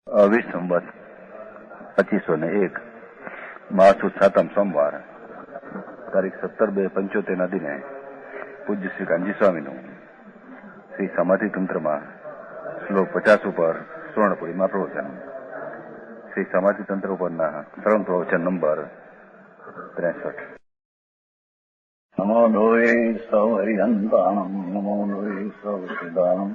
વિસંવત 2501 માસુદ સાતમ સોમવાર તારીખ 17/2/75 દિને પૂજ્ય શ્રી કાનજી સ્વામીનું શ્રી સમાધિ તંત્રમાં શ્લોક 50 ઉપર સુવર્ણપુરીમાં પ્રવચન. શ્રી સમાધિ તંત્ર ઉપરના સરળ પ્રવચન નંબર 63. નમો લોહે સૌ હરિહંતાણમ, નમો લોહે સૌ સિદ્ધાનમ,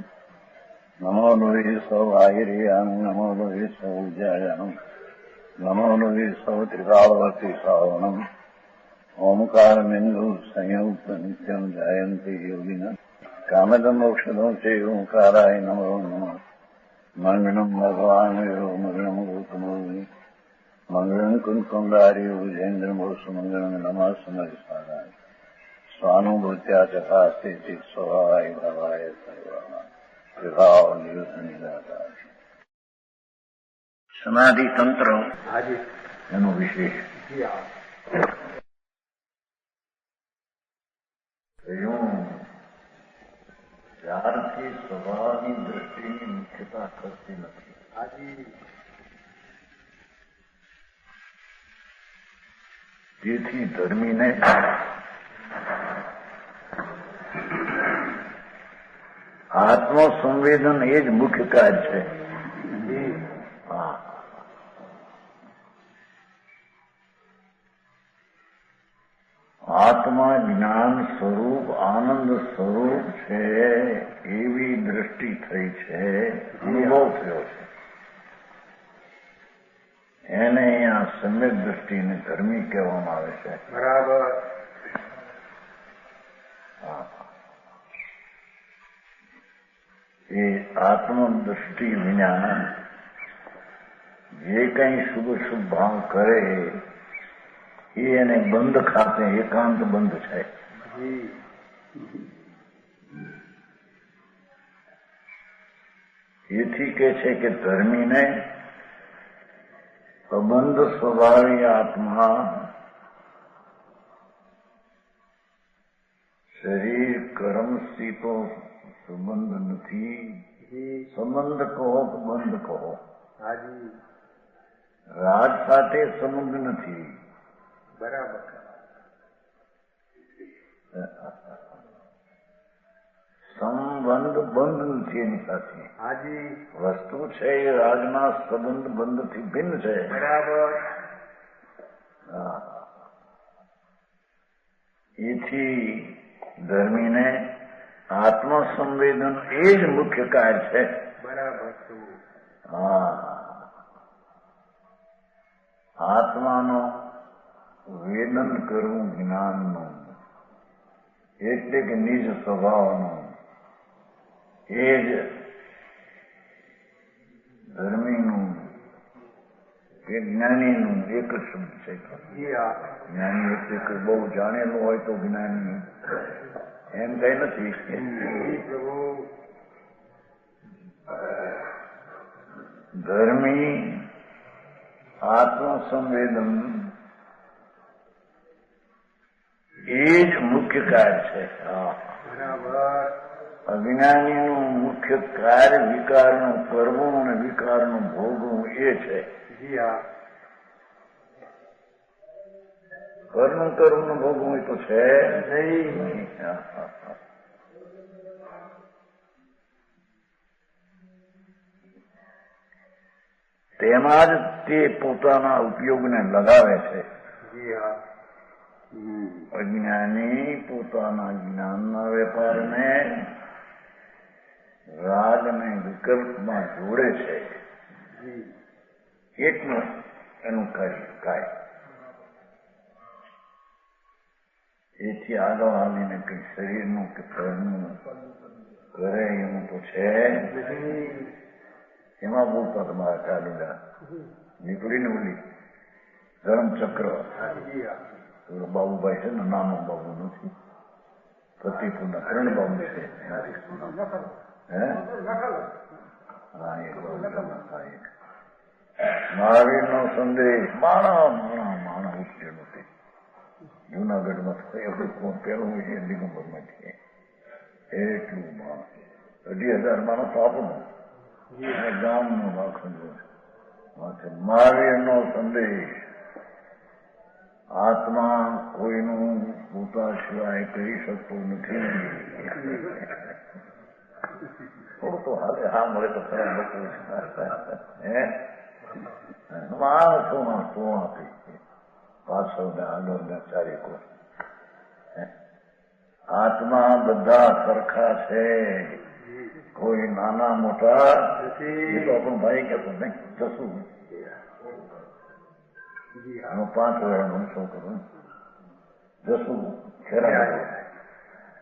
નમો લોહે સૌ આહિર્યાનમ, નમો લોહે સૌ ઉજાયાનમ, નમો લોહે સૌ ત્રિકાળવતી શ્રાવણમ, ઓમકાર બિંદુ સંયુક્ત નિત્યમ જાયંતિ યોગિન કામદમ મોક્ષદો છે ઓંકારાય નમો નમઃ. મંગળમ ભગવાન મંગળમ ગૌતમોની મંગળમ કુંકુંડાર્ય વિજેન્દ્ર મોક્ષ મંગળમ નમઃ સમરિસારાય સ્વાનુભૂત્યા ચકાસ્તે ચિત સ્વભાવાય ભવાય સર્વમાં વિભાવ નિયુદ્ધ નિરાકાર. સમાધિ તંત્ર એનું વિશેષ ત્યારથી સ્વભાવની દ્રષ્ટિની મુખ્યતા કરતી નથી. તેથી ધર્મીને આત્મસંવેદન એ જ મુખ્ય કાર્ય છે. આત્મા જ્ઞાન સ્વરૂપ આનંદ સ્વરૂપ છે એવી દ્રષ્ટિ થઈ છે, અનુભવ થયો છે. એને અહીંયા સમ્યક દ્રષ્ટિને ધર્મી કહેવામાં આવે છે. બરાબર. એ આત્મદ્રષ્ટિ વિના જે કંઈ શુભ શુભ ભાવ કરે એ એને બંધ ખાતે એકાંત બંધ છે. એથી કે છે કે ધર્મીને અબંધ સ્વભાવી આત્મા શરીર કર્મથી તો સંબંધ નથી. સંબંધ કહો કે બંધ કહો, રાગ સાથે સંબંધ નથી. બરાબર. સંબંધ બંધ નથી એની સાથે. વસ્તુ છે એ રાજના સંબંધ બંધથી ભિન્ન છે. બરાબર. એથી ધર્મીને આત્મસંવેદન એ જ મુખ્ય કાર્ય છે. બરાબર. આત્માનો વેદન કરવું જ્ઞાનનું, એટલે કે નિજ સ્વભાવનું, એ જ ધર્મીનું કે જ્ઞાનીનું એક જ શબ્દ છે. જ્ઞાની એટલે કે બહુ જાણેલું હોય તો જ્ઞાની, એમ કઈ નથી. ધર્મી આત્મસંવેદન એ જ મુખ્ય કાર્ય છે. અજ્ઞાનીનું મુખ્ય કાર્ય વિકારનું કરવું અને વિકારનું ભોગવું એ છે. કરવું કરવું ભોગવું એ તો છે નહીં. તેમાં જ તે પોતાના ઉપયોગને લગાવે છે. અજ્ઞાની પોતાના જ્ઞાનના વેપારને રાગને વિકલ્પમાં જોડે છે. એટલું એનું કાર્ય. એથી આગળ આવીને કઈ શરીરનું કે ફળનું કરે એવું તો છે. એમાં બોલતા તમારા કાલીદા નીકળીને ઓલી ધર્મચક્ર બાબુભાઈ છે ને, નાનો બાબુ નથી, પ્રતિપુરના કરણ બાબુ છે. મહાવીર નો સંદેશ માણા ઉઠ્યો નથી. જુનાગઢમાં એવું પેલું છે દિગંબરમાં છે. એટલું માણસ 2,000 માણસ આપણું ગામનું રાખવું. મહાવીરનો સંદેશ આત્મા કોઈનું પોતા સિવાય કરી શકતો નથી. થોડું તો હાલે હા મળે તો ખરા લોકો માણસોમાં શું આપી પાછળ ને આગળ ને ચારેકો આત્મા બધા સરખા છે, કોઈ નાના મોટા એ તો આપણું ભાઈ કહેતો નહીં જશું 5 વર્ષનું શું કરું જશું ખેરા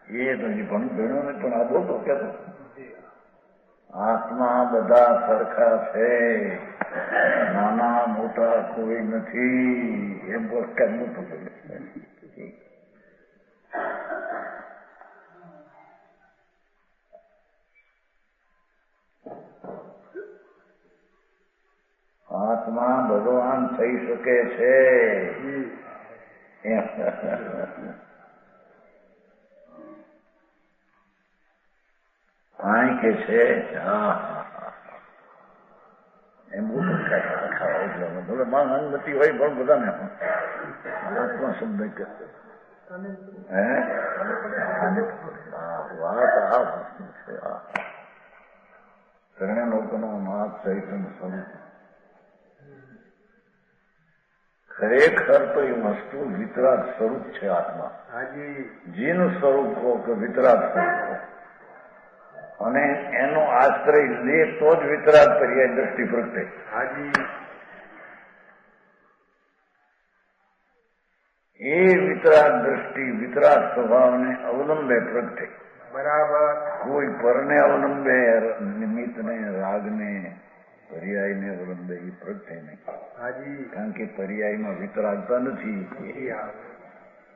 એ તો પણ ભણ્યો ને પણ આ બોલતો કેતો આત્મા બધા સરખા છે, નાના મોટા કોઈ નથી એમ બોલ કેમનું થતું. આત્મા ભગવાન થઈ શકે છે. કાંઈ કે છે એમ મોટું ભલે માં અનુમતિ હોય પણ બધાને આત્મા શબ્દ કે વાત આ વસ્તુ છે. ત્રણે લોકોનો નાથ ચૈતન્ય સ્વરૂપ ખરેખર તો એ વસ્તુ વિતરાગ સ્વરૂપ છે. આત્મા જીનું સ્વરૂપ કહો કે વિતરાગ સ્વરૂપ કહો અને એનો આશ્રય લે તો જ વિતરાગ પર્યાય દ્રષ્ટિ પ્રગટે. એ વિતરાગ દ્રષ્ટિ વિતરાગ સ્વભાવને અવલંબે પ્રગટે. બરાબર. કોઈ પરને અવલંબે નિમિત્તને રાગને પર્યાયને અવલંબે એ પ્રગટે નહીં. કારણ કે પર્યાયમાં વિતરાગતા નથી,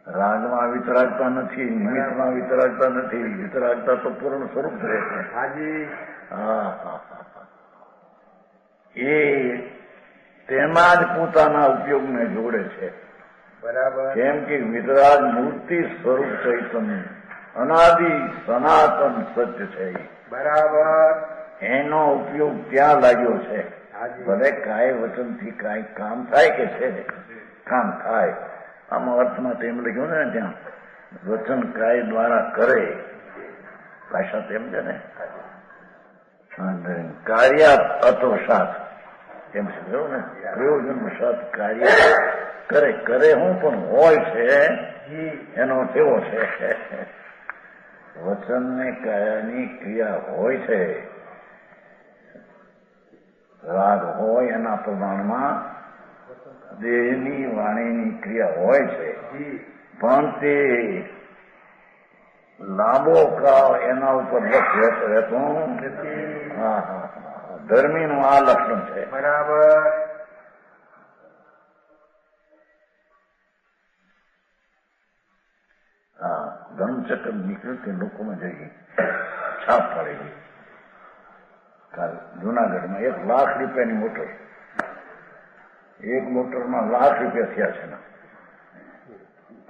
રાગમાં વિતરાગતા નથી, નિમિત્તમાં વિતરાગતા નથી. વિતરાગતા તો પૂર્ણ સ્વરૂપ રહે છે. એ તેમાં જ પોતાના ઉપયોગને જોડે છે. બરાબર. કેમ કે વિતરાગ મૂર્તિ સ્વરૂપ ચૈતન્ય અનાદિ સનાતન સત્ય છે. બરાબર. એનો ઉપયોગ ત્યાં લાગ્યો છે. ભલે કાય વચનથી કાંઈ કામ થાય કે છે કામ થાય. આમાં અર્થમાં તેમ લખ્યું ને ત્યાં વચન કાય દ્વારા કરે ભાષા તેમ છે ને કાર્ય અતોષાત એમ છે ને પ્રયોજન વસાત કાર્ય કરે કરે હું પણ હોય છે એનો એવો છે વચન ને કાયાની ક્રિયા હોય છે. રાગ હોય એના પ્રમાણમાં દેહની વાણીની ક્રિયા હોય છે પણ તે લાંબો કાળ એના ઉપર રહેતો ધર્મીનું આ લક્ષણ છે. બરાબર. હા ધર્મચક્ર નીકળ્યું તે લોકોમાં જઈ છાપ પડી ગઈ. જુનાગઢમાં 1 લાખ રૂપિયાની મોટર, એક મોટરમાં લાખ રૂપિયા થયા છે.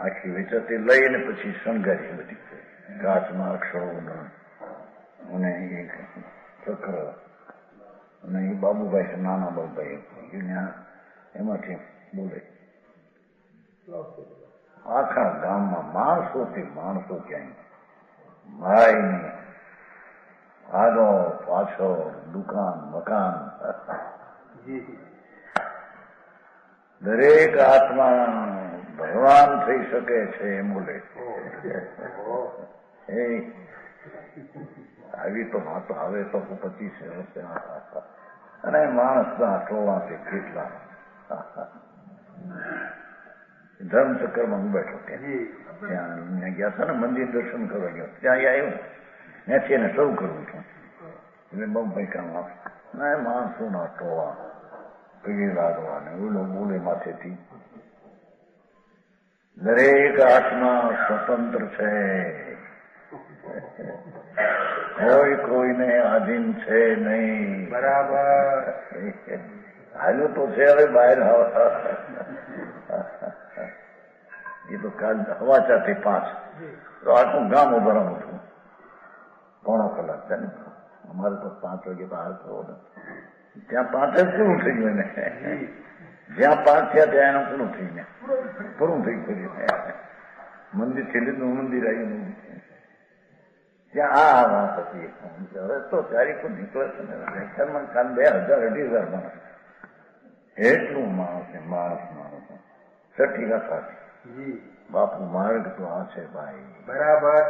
આખી વેચાતી લઈને પછી શણગારી બધી કાચમાં અક્ષરો અને ચક્ર અને એ બાબુભાઈ છે નાના બાબુભાઈ એમાંથી બોલે આખા ગામમાં માણસોથી માણસો ક્યાંય ભાઈ નહીં આગળ પાછળ દુકાન મકાન દરેક આત્મા ભગવાન થઈ શકે છે એમ બોલે. આવી તો વાતો આવે તો 25 વર્ષે અને માણસના ટોળાથી કેટલા ધર્મચક્રમાં હું બેઠો ત્યાં ગયા હતા ને મંદિર દર્શન કરવા ગયો ત્યાં આવ્યો ત્યાંથી એને સૌ કરવું છું એટલે બહુ ભાઈ કામ આપ ના માણસોના ટોળા પીડી લાગવા ને ઓલો બોલે માથેથી. દરેક આત્મા સ્વતંત્ર છે, કોઈ કોઈને આધીન છે નહીં. બરાબર. હાલ્યો તો છે હવે બહાર એ તો કાલ હવાચાથી 5 તો આખું ગામ ઉભરાનું છું. 1.5 કલાક છે ને અમારે તો 5 વાગે બહાર થવો ને ત્યાં 5 જ પૂરું થઈ ગયું ને. જ્યાં 5 થયા ત્યાં એનું પૂરું થઈ ગયા, પૂરું થઈ ગયું. મંદિર છેલ્લું મંદિર આવ્યું ત્યાં આ વાત હતી. હવે તો તારીખો નીકળે છે ને લેક્ચરમાં કાલ 2000-2,500 માણસ, એટલું માણસ છઠ્ઠી કથા બાપુ માર્ગ તો આ છે ભાઈ. બરાબર.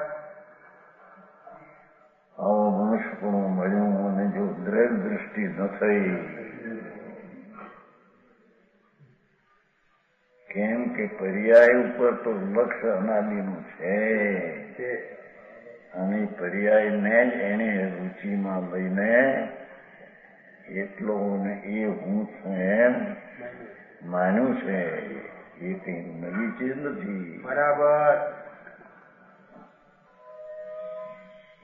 આવો મનુષ્યપણું મળ્યું અને જો દ્રષ્ટિ ન થઈ, કેમ કે પર્યાય ઉપર તો લક્ષ્ય અનાદિનું છે અને પર્યાયને જ એને રુચિમાં લઈને એટલો ને એ હું છું એમ માન્યું છે. એ કઈ નવી ચીજ નથી. બરાબર.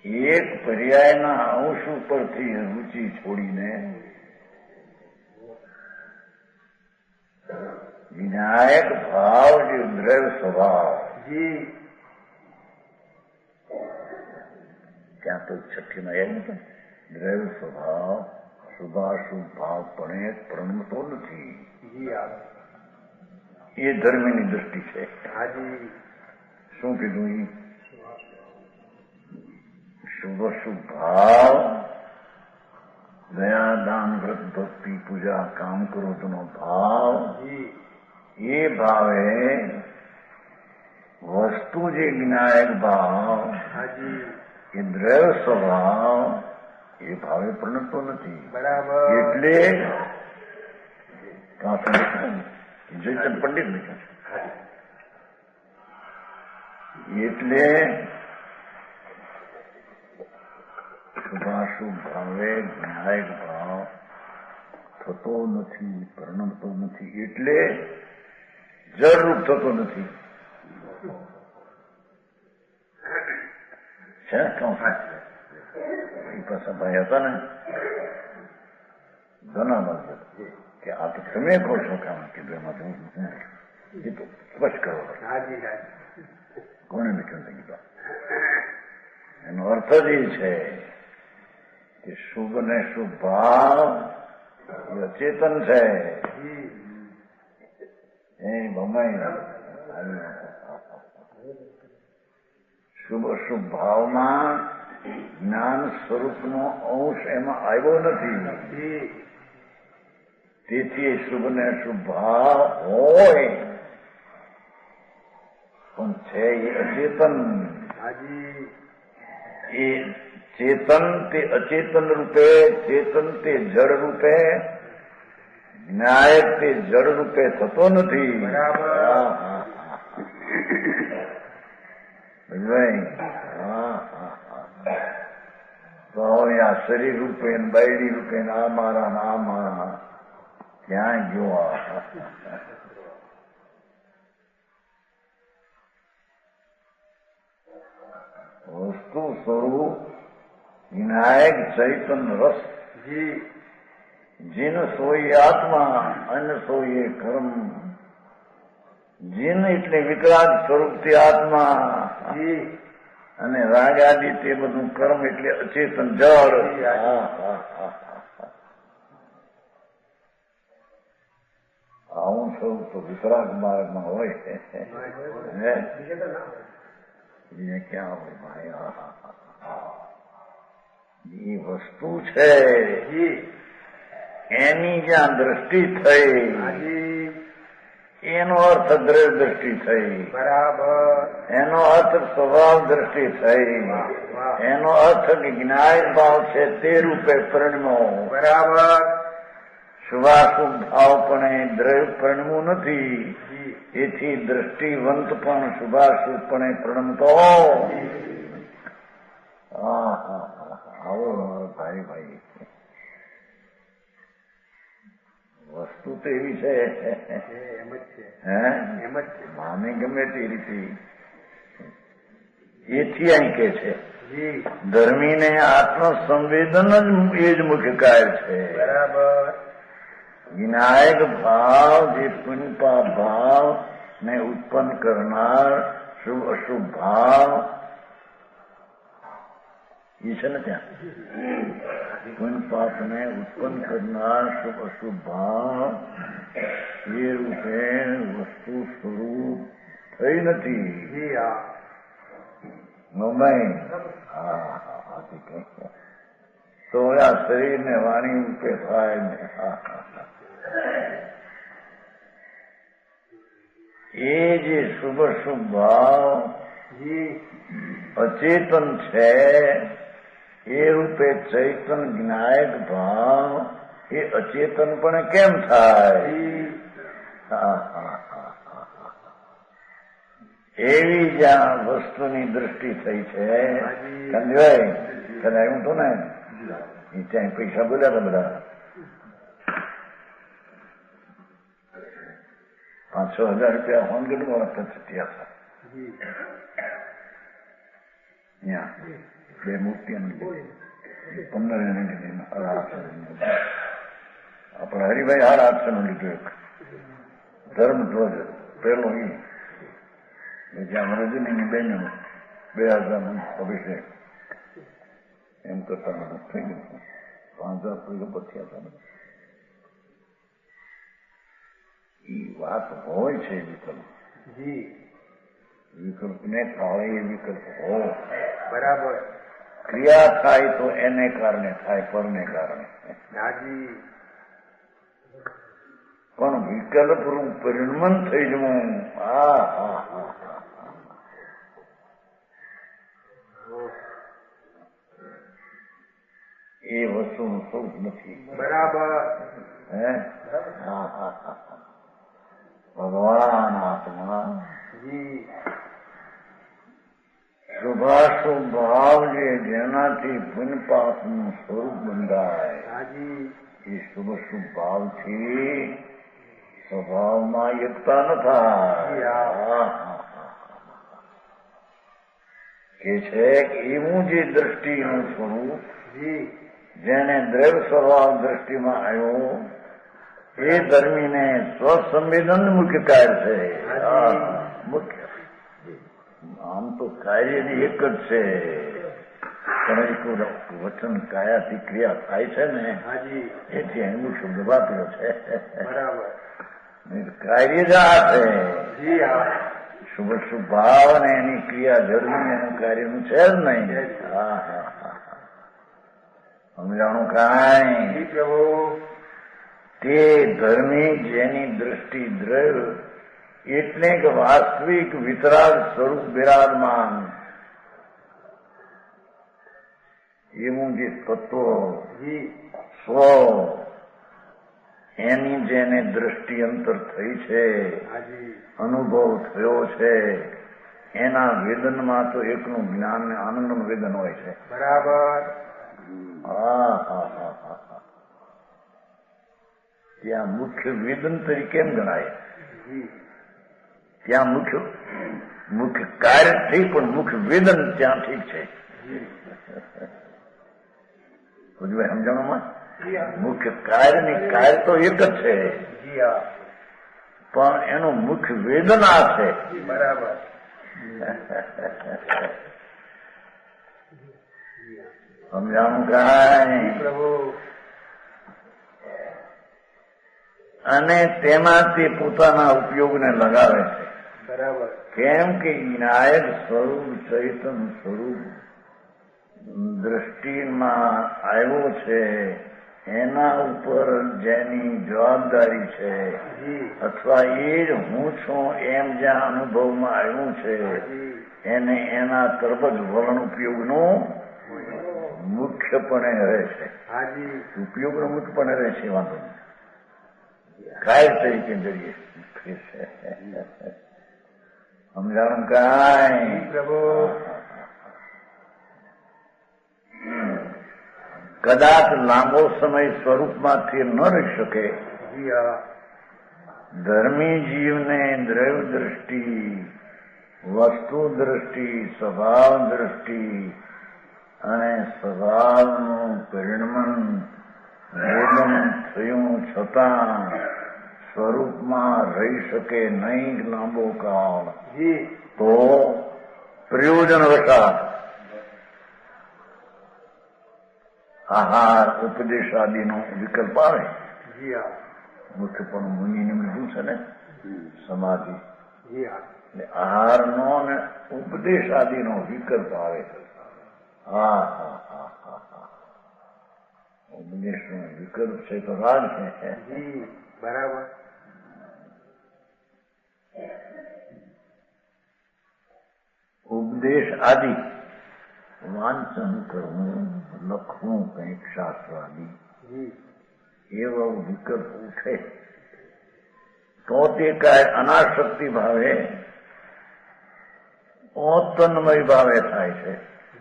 એક પર્યાયના અંશ ઉપરથી રુચિ છોડીને વિનાયક ભાવ જે દ્રવ્ય સ્વભાવ, ત્યાં તો છઠ્ઠીમાં એમ છે દ્રવ્ય સ્વભાવ શુભાશુભ ભાવ પણ પ્રણમતો નથી. એ ધર્મની દ્રષ્ટિ છે. શું કીધું? શુભ શુભ ભાવ, દયા દાન વ્રત ભક્તિ પૂજા કામ ક્રોધનો ભાવ, એ ભાવે વસ્તુ જે વિનાયક ભાવ એ દ્રવ્ય સ્વભાવ એ ભાવે પ્રણતો નથી. બરાબર. એટલે જયચંદ પંડિત લખ્યું છે. એટલે શુભાશુભ ભાવે વિનાયક ભાવ થતો નથી, પ્રણમતો નથી, એટલે જળરૂપ થતો નથી. છે એ પાછા ભાઈ હતા ને ઘણા કે આ તો તમે કહો છો કામ કીધું એમાં એ તો સ્પષ્ટ કરો. કોને લખ્યું થઈ ગયું? એનો અર્થ જ એ છે કે શુભ ને શુભ ભાવ એ અચેતન છે. એ ભમાઈ શુભ શુભ ભાવમાં જ્ઞાન સ્વરૂપનો અંશ એમાં આવ્યો નથી. તેથી શુભ ને શુભ ભાવ હોય પણ છે એ અચેતન. એ ચેતન તે અચેતન રૂપે, ચેતન તે જડ રૂપે, વિનાયક તે જડ રૂપે થતો નથી. તો હવે આ શરીર રૂપે બાયડી રૂપે આ મારા આ મારા ક્યાં ગયો? વસ્તુ સ્વરૂપ વિનાયક ચૈતન રસ, જીન સોય આત્મા અન્ય સોય કર્મ. જીન એટલે વિકરાગ સ્વરૂપથી આત્મા અને રાગ આદિ તે બધું કર્મ એટલે અચેતન જળ. આવું સ્વરૂપ તો વિકરાગ માર્ગમાં હોય ક્યાં હોય ભાઈ? એ વસ્તુ છે એની જ્યાં દ્રષ્ટિ થઈ એનો અર્થ દ્રવ્ય દ્રષ્ટિ થઈ. બરાબર. એનો અર્થ સ્વભાવ દ્રષ્ટિ થઈ. એનો અર્થ જ્ઞાયક ભાવ છે તે રૂપે પરિણમો. બરાબર. શુભાશુભ ભાવ પણ દ્રવ્ય પરિણમું નથી. એથી દ્રષ્ટિવંત પણ શુભાશુભ પણ પ્રણમતો. આવો ભાઈ ભાઈ વસ્તુ તો એવી છે માને ગમે તે રીતે. એથી અહીં કે છે ધર્મીને આત્મસંવેદન જ એ જ મુખ્ય કાર્ય છે. બરાબર. વિનાયક ભાવ જે પુણ્યપાપ ભાવ ને ઉત્પન્ન કરનાર શુભ અશુભ ભાવ એ છે ને ત્યાં પુણ્ય પાપને ઉત્પન્ન કરનાર શુભ અશુભ ભાવ એ રૂપે વસ્તુ સ્વરૂપ થઈ નથી. તો આ શરીરને વાણી રૂપે થાય ને એ જે શુભ શુભ ભાવ અચેતન છે એ રૂપે ચૈતન જ્ઞાયક ભાવ એ અચેતન પણ કેમ થાય? એવી જ્યાં વસ્તુની દ્રષ્ટિ થઈ છે. સમજાય? કદાયું તો ને એ ત્યાં પૈસા બોલ્યા હતા બધા 5,000 રૂપિયા હોનગઢ મળતા છૂટ્યા હતા. ત્યાં 2 મૂર્તિઓને 15 ને લીધી 8,500 આપણા હરિભાઈ 8,500 નું લીધું. એક ધર્મ ધ્વજ પેલો એ જ્યાં રજનીની બેન 2,000 અભિષેક એમ કરતા બધું થઈ ગયું. 5,000 પછી હતા. એ વાત હોય છે વિકલ્પ. વિકલ્પને કાળે એ વિકલ્પ હોય. બરાબર. ક્રિયા થાય તો એને કારણે થાય, પરને કારણે. પણ વિકલ્પ રૂપ પરિણમન થઈ જવું એ વસ્તુનું સ્વરૂપ નથી. બરાબર. હે ભગવાન આત્મા શુભાશુભ ભાવ જે જેનાથી પુણ્ય પાપનું સ્વરૂપ બંધાય એ શુભ શુભ ભાવથી સ્વભાવમાં એકતા ન થાય. કે છે એવું જે દ્રષ્ટિનું સ્વરૂપ જેને દ્રવ્ય સ્વભાવ દ્રષ્ટિમાં આવ્યો એ ધર્મીને સ્વસંવેદન મુખ્ય કાર્ય છે. મુખ્ય આમ તો કાર્યની એક જ છે, પણ એક વચન કાયાથી ક્રિયા થાય છે ને એથી એનું શબ્દ વાપર્યો છે. કાર્ય જ આ છે. શુભ શુભ ભાવ અને એની ક્રિયા જરૂરી એનું કાર્યનું છે જ નહીં. સમજાણું કાંઈ? તે ધર્મી જેની દ્રષ્ટિ દ્રવ્ય એટલે કે વાસ્તવિક વિતરાગ સ્વરૂપ બિરાજમાન એવું જે તત્વ સ્વ એની જેને દ્રષ્ટિ અંતર થઈ છે, અનુભવ થયો છે, એના વેદનમાં તો એકનું જ્ઞાન ને આનંદનું વેદન હોય છે. બરાબર. ત્યાં મુખ્ય વેદન તરીકે કેમ ગણાય? ત્યાં મુખ્ય કાર્ય થઈ પણ મુખ્ય વેદન ત્યાં ઠીક છે. સમજાણું સમજણમાં મુખ્ય કાર્યની કાર્ય તો એક જ છે, પણ એનું મુખ્ય વેદન આ છે. બરાબર. સમજાણું કાંઈ? પ્રભુ. અને તેમાંથી પોતાના ઉપયોગને લગાવે છે. બરાબર. કેમ કે વિનાયક સ્વરૂપ ચૈતન સ્વરૂપ દ્રષ્ટિમાં આવ્યો છે એના ઉપર જેની જવાબદારી છે અથવા એ જ હું છું એમ જ્યાં અનુભવમાં આવ્યું છે એને એના તરફ જ વલણ ઉપયોગનું મુખ્યપણે રહે છે. ઉપયોગનો મુખ્યપણે રહે છે. વાંધો નહીં. કાર્ય તરીકે જરીએ સમજાણું કાંઈ? પ્રભુ. કદાચ લાંબો સમય સ્વરૂપમાંથી ન રહી શકે. ધર્મી જીવને દ્રવ્ય દ્રષ્ટિ, વસ્તુ દ્રષ્ટિ, સ્વભાવ દ્રષ્ટિ અને સ્વભાવનું પરિણમન વેદન થયું છતાં સ્વરૂપમાં રહી શકે નહીં લાંબો કાળ. તો પ્રયોજન વસાત આહાર ઉપદેશ આદિનો વિકલ્પ આવે. જી હા. મુખ્ય પણ મુનિને લીધું છે ને સમાધિ. જી હા. એટલે આહારનો અને ઉપદેશ આદિનો વિકલ્પ આવે. હા હા હા હા હા. ઉપદેશનો વિકલ્પ છે તો રાગ છે. જી બરાબર. ઉપદેશ આદિ વાંચન કરવું, લખવું કંઈક શાસ્ત્ર આદિ જી એવો વિકલ્પ ઉઠે તો તે કાંઈ અનાશક્તિ ભાવે તન્મય ભાવે થાય છે.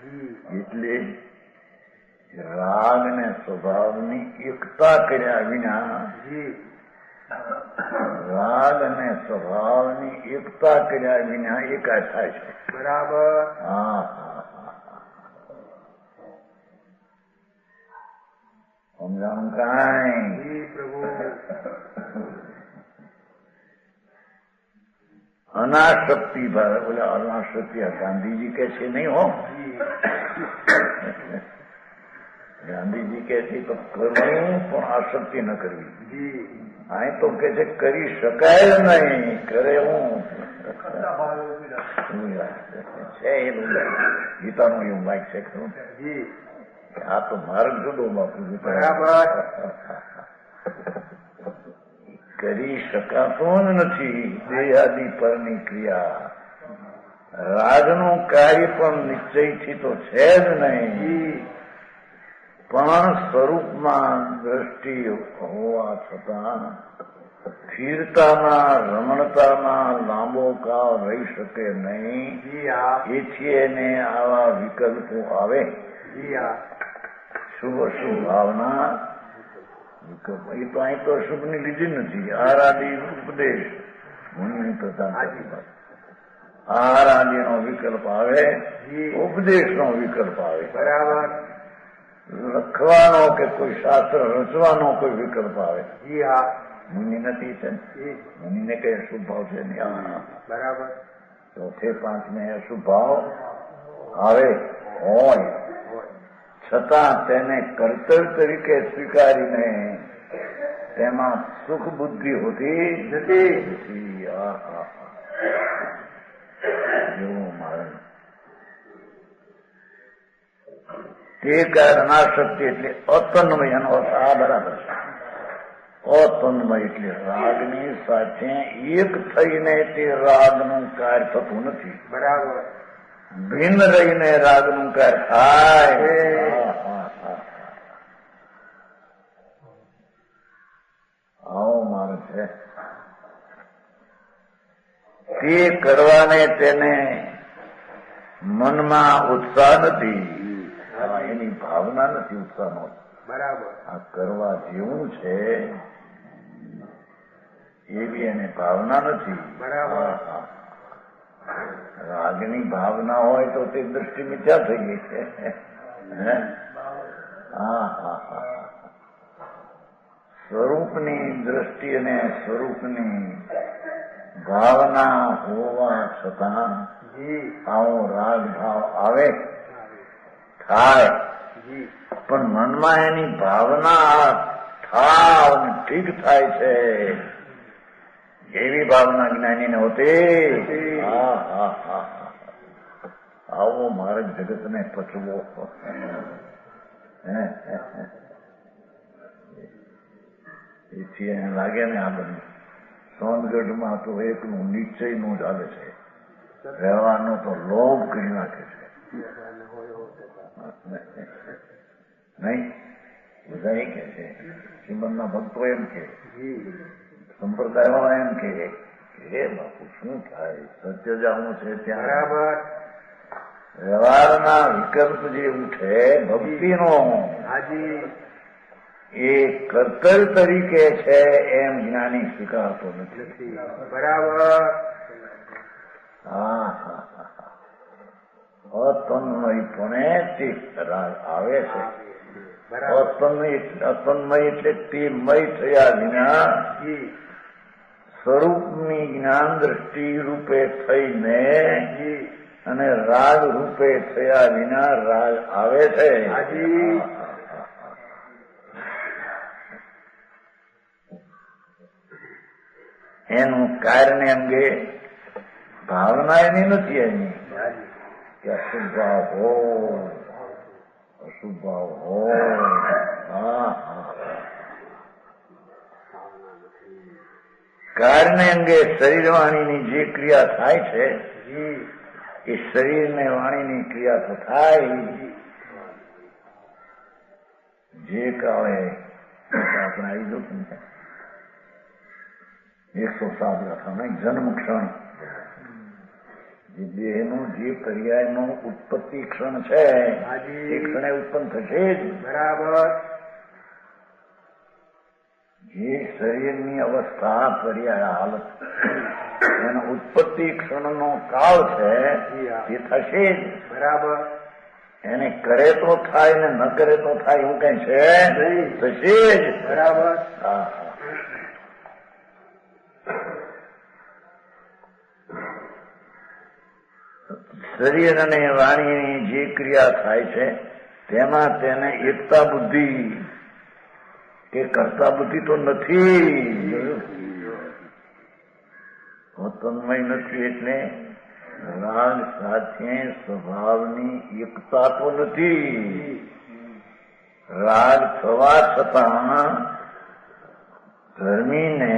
જી એટલે રાગ ને સ્વભાવની એકતા કર્યા વિના જી રાગ અને સ્વભાવની એકતા કર્યા વિના એકાદ થાય છે. બરાબર. હા હા હા. સમજાણું કાંઈ? જી પ્રભુ. અનાશક્તિ ભાવે બોલે અનાશક્તિ ગાંધીજી કે છે નહીં હો. જી ગાંધીજી કે છે તો કરવું પણ આસક્તિ ન કરવી. જી અહીં તો કે છે કરી શકાય નહીં, કરે હું છે એનું ગીતાનું એવું વાંક છે ખરું. જી આ તો માર્ગ જુદો બાપુ. બરાબર. કરી શકાતું જ નથી દેહાદિ પરની ક્રિયા. રાગનું કાર્ય પણ નિશ્ચયથી તો છે જ નહીં, પણ સ્વરૂપમાં દ્રષ્ટિ હોવા છતાં સ્થિરતાના રમણતામાં લાંબો કાળ રહી શકે નહીં. જી હા. એથી એને આવા વિકલ્પો આવે. જી હા. શુભ અશુભ ભાવના વિકલ્પ. એ તો અહીં તો અશુભની લીધી નથી. આરાદી ઉપદેશ મુનિ પ્રધાન આરાદીનો વિકલ્પ આવે, ઉપદેશનો વિકલ્પ આવે. બરાબર. લખવાનો કે કોઈ શાસ્ત્ર રચવાનો કોઈ વિકલ્પ આવે. જી હા. મુનિ નથી છે. મુનિને કઈ અશુભ ભાવ છે નહીં. બરાબર. ચોથે પાંચમે અશુભ ભાવ આવે હોય છતાં તેને કર્તવ્ય તરીકે સ્વીકારીને તેમાં સુખ બુદ્ધિ હોતી નથી. જેવું મારે તે કારણાશક્તિ એટલે અતન્મય એનો અર્થ આ બરાબર છે. અતન્મય એટલે રાગની સાથે એક થઈને તે રાગનું કાર્ય થતું નથી. બરાબર. ભિન્ન રહીને રાગનું કાર્ય થાય. આવો માર્ગ છે. તે કરવાને તેને મનમાં ઉત્સાહ નથી. એની ભાવના નથી ઉત્સાહનો. બરાબર. આ કરવા જેવું છે એવી એને ભાવના નથી. બરાબર. રાગની ભાવના હોય તો તે દ્રષ્ટિ મિથ્યા થઈ ગઈ છે. હા હા હા. સ્વરૂપની દ્રષ્ટિ અને સ્વરૂપની ભાવના હોવા છતાં આવો રાગ ભાવ આવે થાય, પણ મનમાં એની ભાવના થાવ ઠીક થાય છે એવી ભાવના જ્ઞાનીને હોતી. હા હા હા. આવો માર્ગ જગતને પચવો. એથી એને લાગે ને આ બધું સોનગઢમાં તો એકલું નિશ્ચયનું ચાલે છે. રહેવાનો તો લોભ કરી નાખે છે. નહીં બધા કે છે. શ્રીમદના ભક્તો એમ કે, સંપ્રદાયો એમ કે હે બાપુ શું થાય, સત્ય જાણવું છે ત્યાં બરાબર. વ્યવહારના વિકલ્પ જે ઉઠે ભક્તિનો હાજી એ કર્તવ્ય તરીકે છે એમ જ્ઞાની સ્વીકારતો નથી. બરાબર. હા હા હા. અતન્મયપણે તે રાગ આવે છે. અતન્મય એટલે તે મય થયા વિના સ્વરૂપની જ્ઞાન દ્રષ્ટિ રૂપે થઈને અને રાગ રૂપે થયા વિના રાગ આવે છે. એનું કાર્યને અંગે ભાવના એની નથી એની કે અશુભ ભાવ હોય, અશુભ ભાવ હોય. કાર્યને અંગે શરીર વાણીની જે ક્રિયા થાય છે એ શરીરને વાણીની ક્રિયા તો થાય. જે કાળે આપણે આવી દો 107 ગાથામાં જન્મ ક્ષણ જે દેહનું જે પર્યાયનું ઉત્પત્તિ ક્ષણ છે એ ક્ષણે ઉત્પન્ન થશે જ. બરાબર. જે શરીરની અવસ્થા પર્યાય હાલત એનો ઉત્પત્તિ ક્ષણનો કાળ છે એ થશે જ. બરાબર. એને કરે તો થાય ને ન કરે તો થાય એવું કઈ છે થશે જ. બરાબર. હા. શરીર અને વાણીની જે ક્રિયા થાય છે તેમાં તેને એકતા બુદ્ધિ કે કરતા બુદ્ધિ તો નથી. તન્મય નથી એટલે રાગ સાથે સ્વભાવની એકતા તો નથી. રાગ થવા છતાં ધર્મીને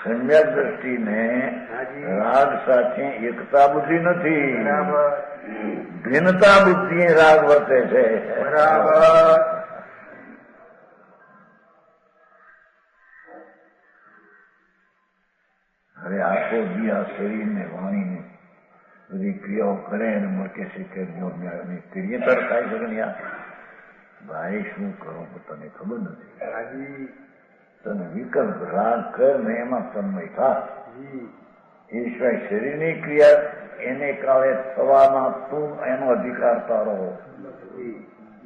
સમ્યક દ્રષ્ટિને રાગ સાથે એકતા બુદ્ધિ નથી. ભિન્નતા બુદ્ધિ રાગ વર્તે છે. બરાબર. હવે આખો દી આ શરીરને વાણીને બધી ક્રિયાઓ કરે અને મળકે શીખે કરીએ તર થાય શકે ને યાર ભાઈ શું કરો તને ખબર નથી. તને વિકલ્પ રાગ કર ને એમાં તન્મય થા. એ સિવાય શરીરની ક્રિયા એને કાળે થવામાં તું એનો અધિકાર તારો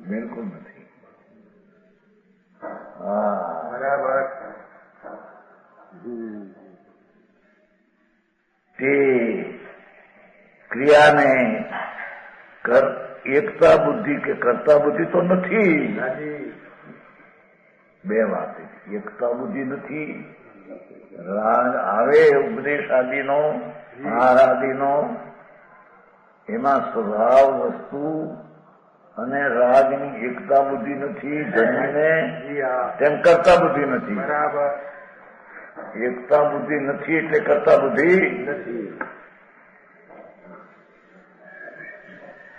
બિલકુલ નથી. હા બરાબર. તે ક્રિયાને એકતા બુદ્ધિ કે કરતા બુદ્ધિ તો નથી. બે વાત. એકતા બુદ્ધિ નથી. રાગ આવે ઉપદેશ આદિનો હાર આદિનો એમાં સ્વભાવ વસ્તુ અને રાગની એકતા બુદ્ધિ નથી. જન્મીને તેમ કરતા બુદ્ધિ નથી. બરાબર. એકતા બુદ્ધિ નથી એટલે કરતા બુદ્ધિ નથી.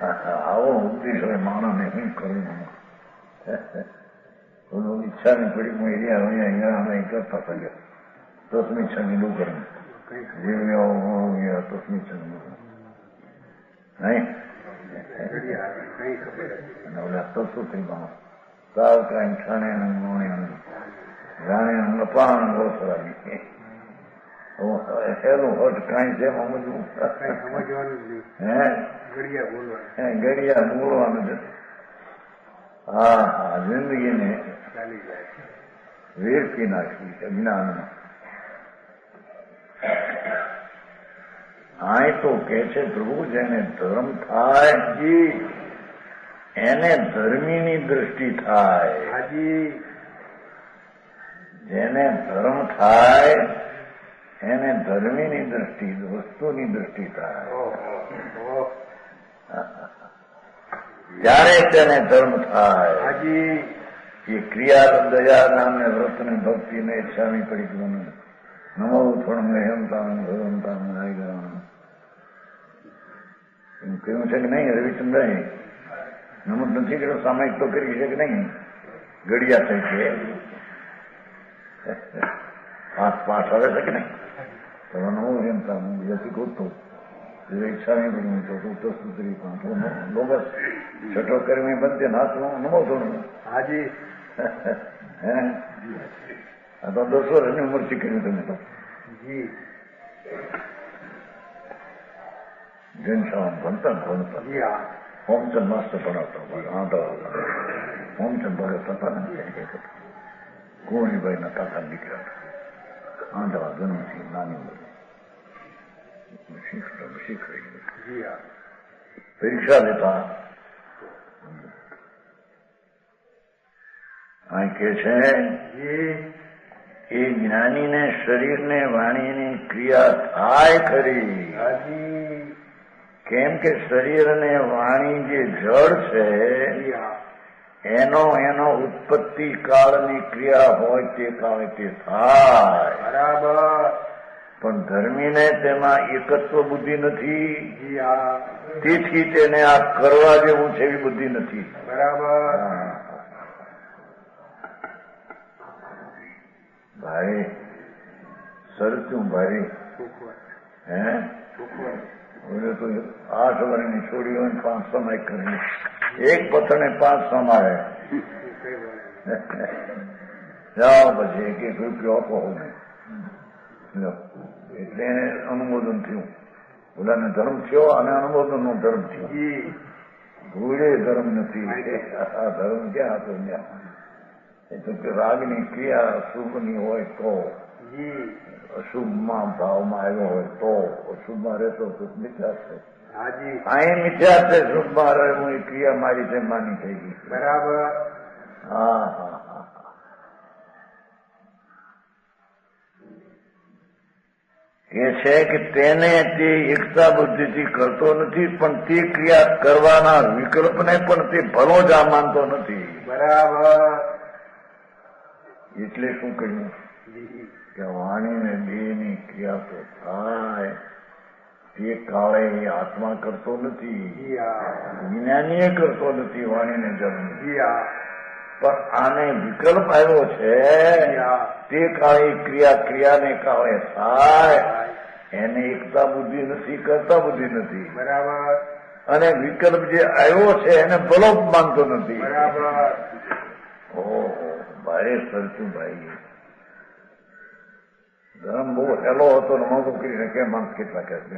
આવો ઉપદેશ હવે માણસને શું કરવું. ઈચ્છાની પડી હું અહીંયા કરતા હતા તસ્મી છંગી નું કરવું તસ્મી છંગી નહીં ઓલા તસુત્રીમાં સાવ કાંઈ ઠાણે મોણે જાણે અપાણ ગોસરાની એનું હટ કાંઈ છે સમજવું હે ઘડિયા બોલવાનું છે. હા હા જિંદગીને વેરકી નાખી છે જ્ઞાનમાં. આ તો કે છે પ્રભુ જેને ધર્મ થાય એને ધર્મીની દ્રષ્ટિ થાય. જેને ધર્મ થાય એને ધર્મીની દ્રષ્ટિ વસ્તુની દ્રષ્ટિ થાય. ત્યારે તેને ધર્મ થાય. એ ક્રિયા દયા નામ ને વ્રત ને ભક્તિ ને ઈચ્છાની પરિક્રમ નમો થોડું એમ તામ ભગવન તામ આવી ગયું એમ કહ્યું છે કે નહીં. રવિચંદ્ર નમત નથી કર્યો સામાયિક તો કરી છે કે નહીં. ઘડિયા થઈ છે પાસ આવે છે કે નહીં. તો નમો એમ તામ બીજાથી ગોતતો ઈચ્છાની બની તો ઉત્તરસૂત્રી પણ બોગસ છઠ્ઠો કર્મી બનતે નાચવું નમો થોડું. હાજી. હે આ તો 10 વર્ષની ઉંમરથી કર્યું તમે તો. ઘનશ્યામ ભણતા હોમચંદ માસ્ટર ભણાવતા હોમચંદ ભગત હતા ને કુંવરીભાઈ ના કાકા દીકરા હતા. આંધવા જન્મથી નાની ઉંમર પરીક્ષા લેતા અહીં કે છે એ જ્ઞાનીને શરીરને વાણીની ક્રિયા થાય ખરી. હાજી. કેમ કે શરીર અને વાણી જે જળ છે એનો ઉત્પત્તિ કાળની ક્રિયા હોય તે કાળે તે થાય. બરાબર. પણ ધર્મીને તેમાં એકત્વ બુદ્ધિ નથી. જી હા. તેથી તેને આ કરવા જેવું છે એવી બુદ્ધિ નથી. બરાબર. ભાઈ સરતું ભાઈ હે બોલે તો 8 વર્ષની છોડી હોય 500 માં કરી એક પથણે 500 મારે જાઓ પછી એક રૂપિયો આપો એટલે એને અનુમોદન થયું. બોલાને ધર્મ થયો અને અનુમોદન નો ધર્મ થયો. ભૂલે ધર્મ નથી. આ ધર્મ ક્યાં હતો ત્યાં? એટલે કે રાગની ક્રિયા અશુભની હોય તો, અશુભમાં ભાવમાં આવ્યો હોય તો, અશુભમાં રહેતો તો મિથ્યા છે. અહીં મિથ્યા છે. શુભમાં રહેવું એ ક્રિયા મારી છે માની થઈ ગઈ. બરાબર. હા હા હા. એ છે કે તેને તે એકતા બુદ્ધિથી કરતો નથી, પણ તે ક્રિયા કરવાના વિકલ્પને પણ તે ભલો જ આ માનતો નથી. બરાબર. એટલે શું કહ્યું કે વાણી ને દેહ ની ક્રિયા તો થાય તે કાળે એ આત્મા કરતો નથી, જ્ઞાનીએ કરતો નથી વાણીને જન્મ. પણ આને વિકલ્પ આવ્યો છે તે કાળે ક્રિયાને કાળે થાય. એને એકતા બુદ્ધિ નથી, કરતા બુદ્ધિ નથી. બરાબર. અને વિકલ્પ જે આવ્યો છે એને ભલો માનતો નથી. બરાબર. ઓહો ભાઈ સરતું ભાઈ ધર્મ બહુ હેલો હતો ને મોટો કરીને કેમ માણસ કેટલા કે છે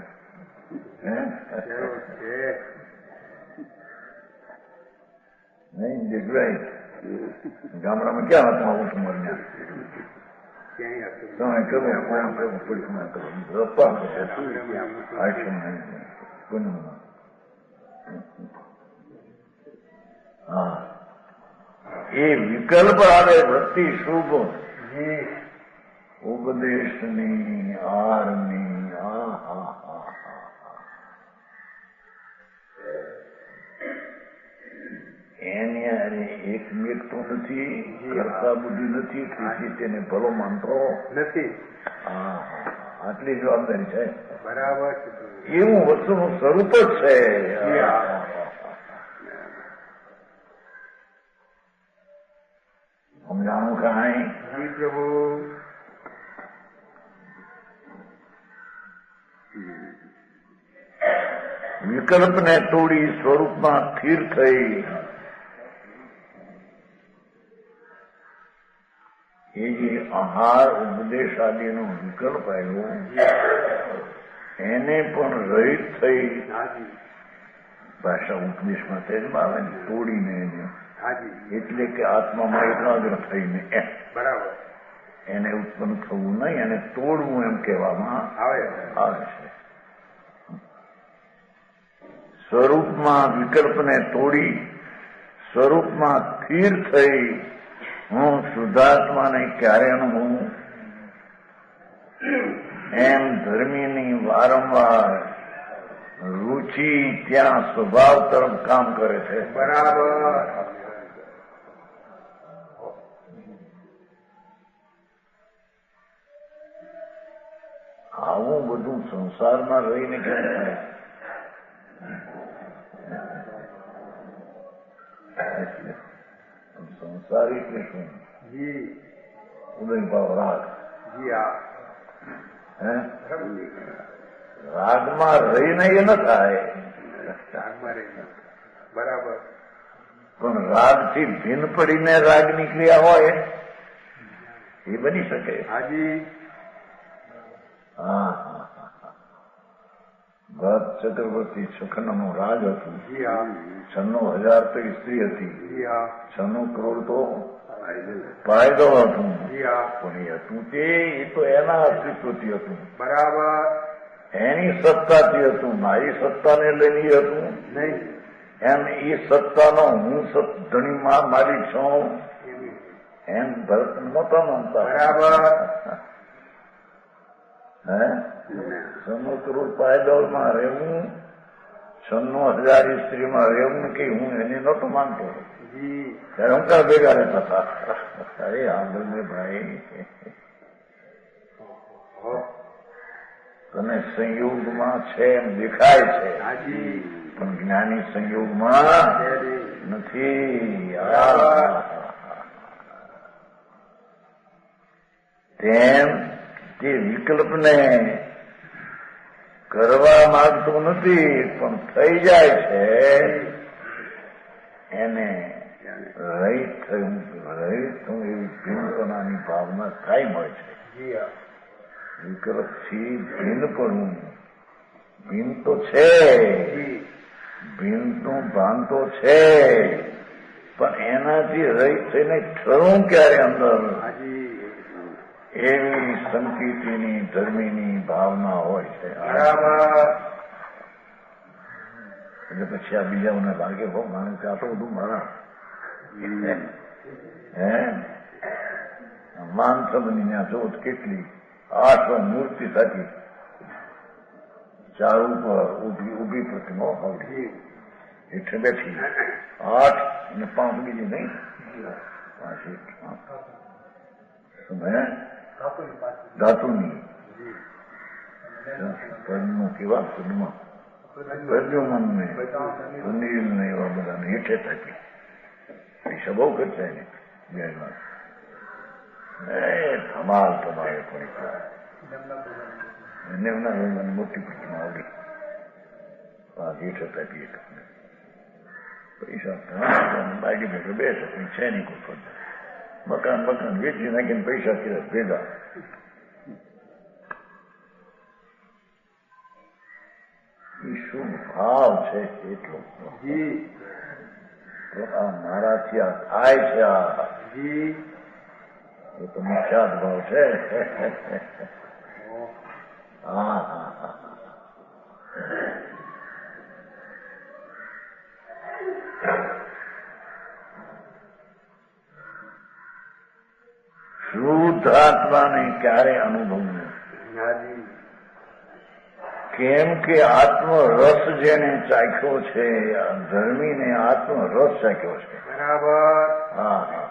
નહીં જગ્યાએ ગામડામાં ક્યાં હતા આવું તમારે તમે કરવું કોણ કરવું પડ્યું ના કરવું રપ્પા હા એ વિકલ્પ આવે વૃત્તિ શુભ ઉપદેશની આરની એની આરે એક મિનિટ તો નથી, કરતા બુદ્ધિ નથી, તેથી તેને ભલો માનતો નથી. હા આટલી જવાબદારી છે. બરાબર. એવું વસ્તુનું સ્વરૂપ જ છે. સમજાણું કાંઈ? પ્રભુ. વિકલ્પને તોડી સ્વરૂપમાં સ્થિર થઈ એ જે આહાર ઉપદેશ આદિનો વિકલ્પ આવ્યો એને પણ રહિત થઈ ભાષા ઉપદેશમાં તેજમાં આવે ને તોડીને એટલે કે આત્મામાં એકાગ્ર થઈને બરાબર એને ઉત્પન્ન થવું નહીં, એને તોડવું એમ કહેવામાં આવે છે. સ્વરૂપમાં વિકલ્પને તોડી સ્વરૂપમાં સ્થિર થઈ હું શુદ્ધાત્માને ક્યારે અનુભવું એમ ધર્મીની વારંવાર રુચિ ત્યાં સ્વભાવ તરફ કામ કરે છે. બરાબર. આવું બધું સંસારમાં રહીને કેમ થાય? સંસાર એટલે શું? ઉદયભાવ રાગ. રાગમાં રહીને એ ન થાય. બરાબર. પણ રાગથી ભિન્ન પડીને રાગની ક્રિયા હોય એ બની શકે. હાજી. હા ભરત ચક્રવર્તી છખનનું રાજ હતું. 96,000 તો સ્ત્રી હતી, 96 કરોડ તો ફાયદો હતું. પણ એ હતું તે એ તો એના અસ્તિત્વથી હતું. બરાબર. એની સત્તાથી હતું. મારી સત્તાને લઈને હતું નહીં. એમ એ સત્તાનો હું ધણી માલિક છું એમ ભરત નહોતા માનતા. બરાબર. હે સમુદ્ર પાયદોળમાં રહેવું, 96,000 સ્ત્રીમાં રહેવું કે હું એને નહોતો માનતો. ત્યારે અંકાર ભેગા રહેતા હતા. અરે આગળ ને ભાઈ, તને સંયોગમાં છે એમ દેખાય છે, પણ જ્ઞાની સંયોગમાં નથી. તેમ તે વિકલ્પને કરવા માંગતો નથી, પણ થઈ જાય છે એને રહિત થયું એવી ભિન્નપણાની ભાવના કાયમ હોય છે. વિકલ્પથી ભિન્નપણું ભિન્ન તો છે, ભિન્નનું ભાન તો છે, પણ એનાથી રહિત થઈને ઠરવું ક્યારે અંદર એવી સંકિતની ધર્મીની ભાવના હોય છે. એટલે પછી આ બીજાઓને લાગે બહુ માણસ આ તો બધું મારા હે માન શબ્દની ત્યાં જોત કેટલી 8 મૂર્તિ થતી, ચાર ઉપર ઉભી પ્રતિમા આવડી હેઠે બેઠી, 8 અને 5 બીજી નહીં, 5 ધાતુની પદ્મો કેવા પદ્મા પ્રદ્યુમનને સુનીલને એવા બધાને હેઠે થતી. પૈસા બહુ ખર્ચા એને ગેરમાં ધમાલ તમારે પડી એને એમના મને મોટી પ્રતિમા આવડી હેઠે થતી. પૈસા બાકી ભેગા બે છે નહીં કોઈ ફરજ. મકાન વેચી નાખીને પૈસા કર્યા ભેગા. એ શું ભાવ છે એટલો આ મારાથી આ થાય છે, આ એ તો મુખ્યાત ભાવ છે. હા હા હા શુદ્ધ આત્માને ક્યારે અનુભવવું? કેમ કે આત્મરસ જેને ચાખ્યો છે, ધર્મીને આત્મરસ ચાખ્યો છે. બરાબર. હા હા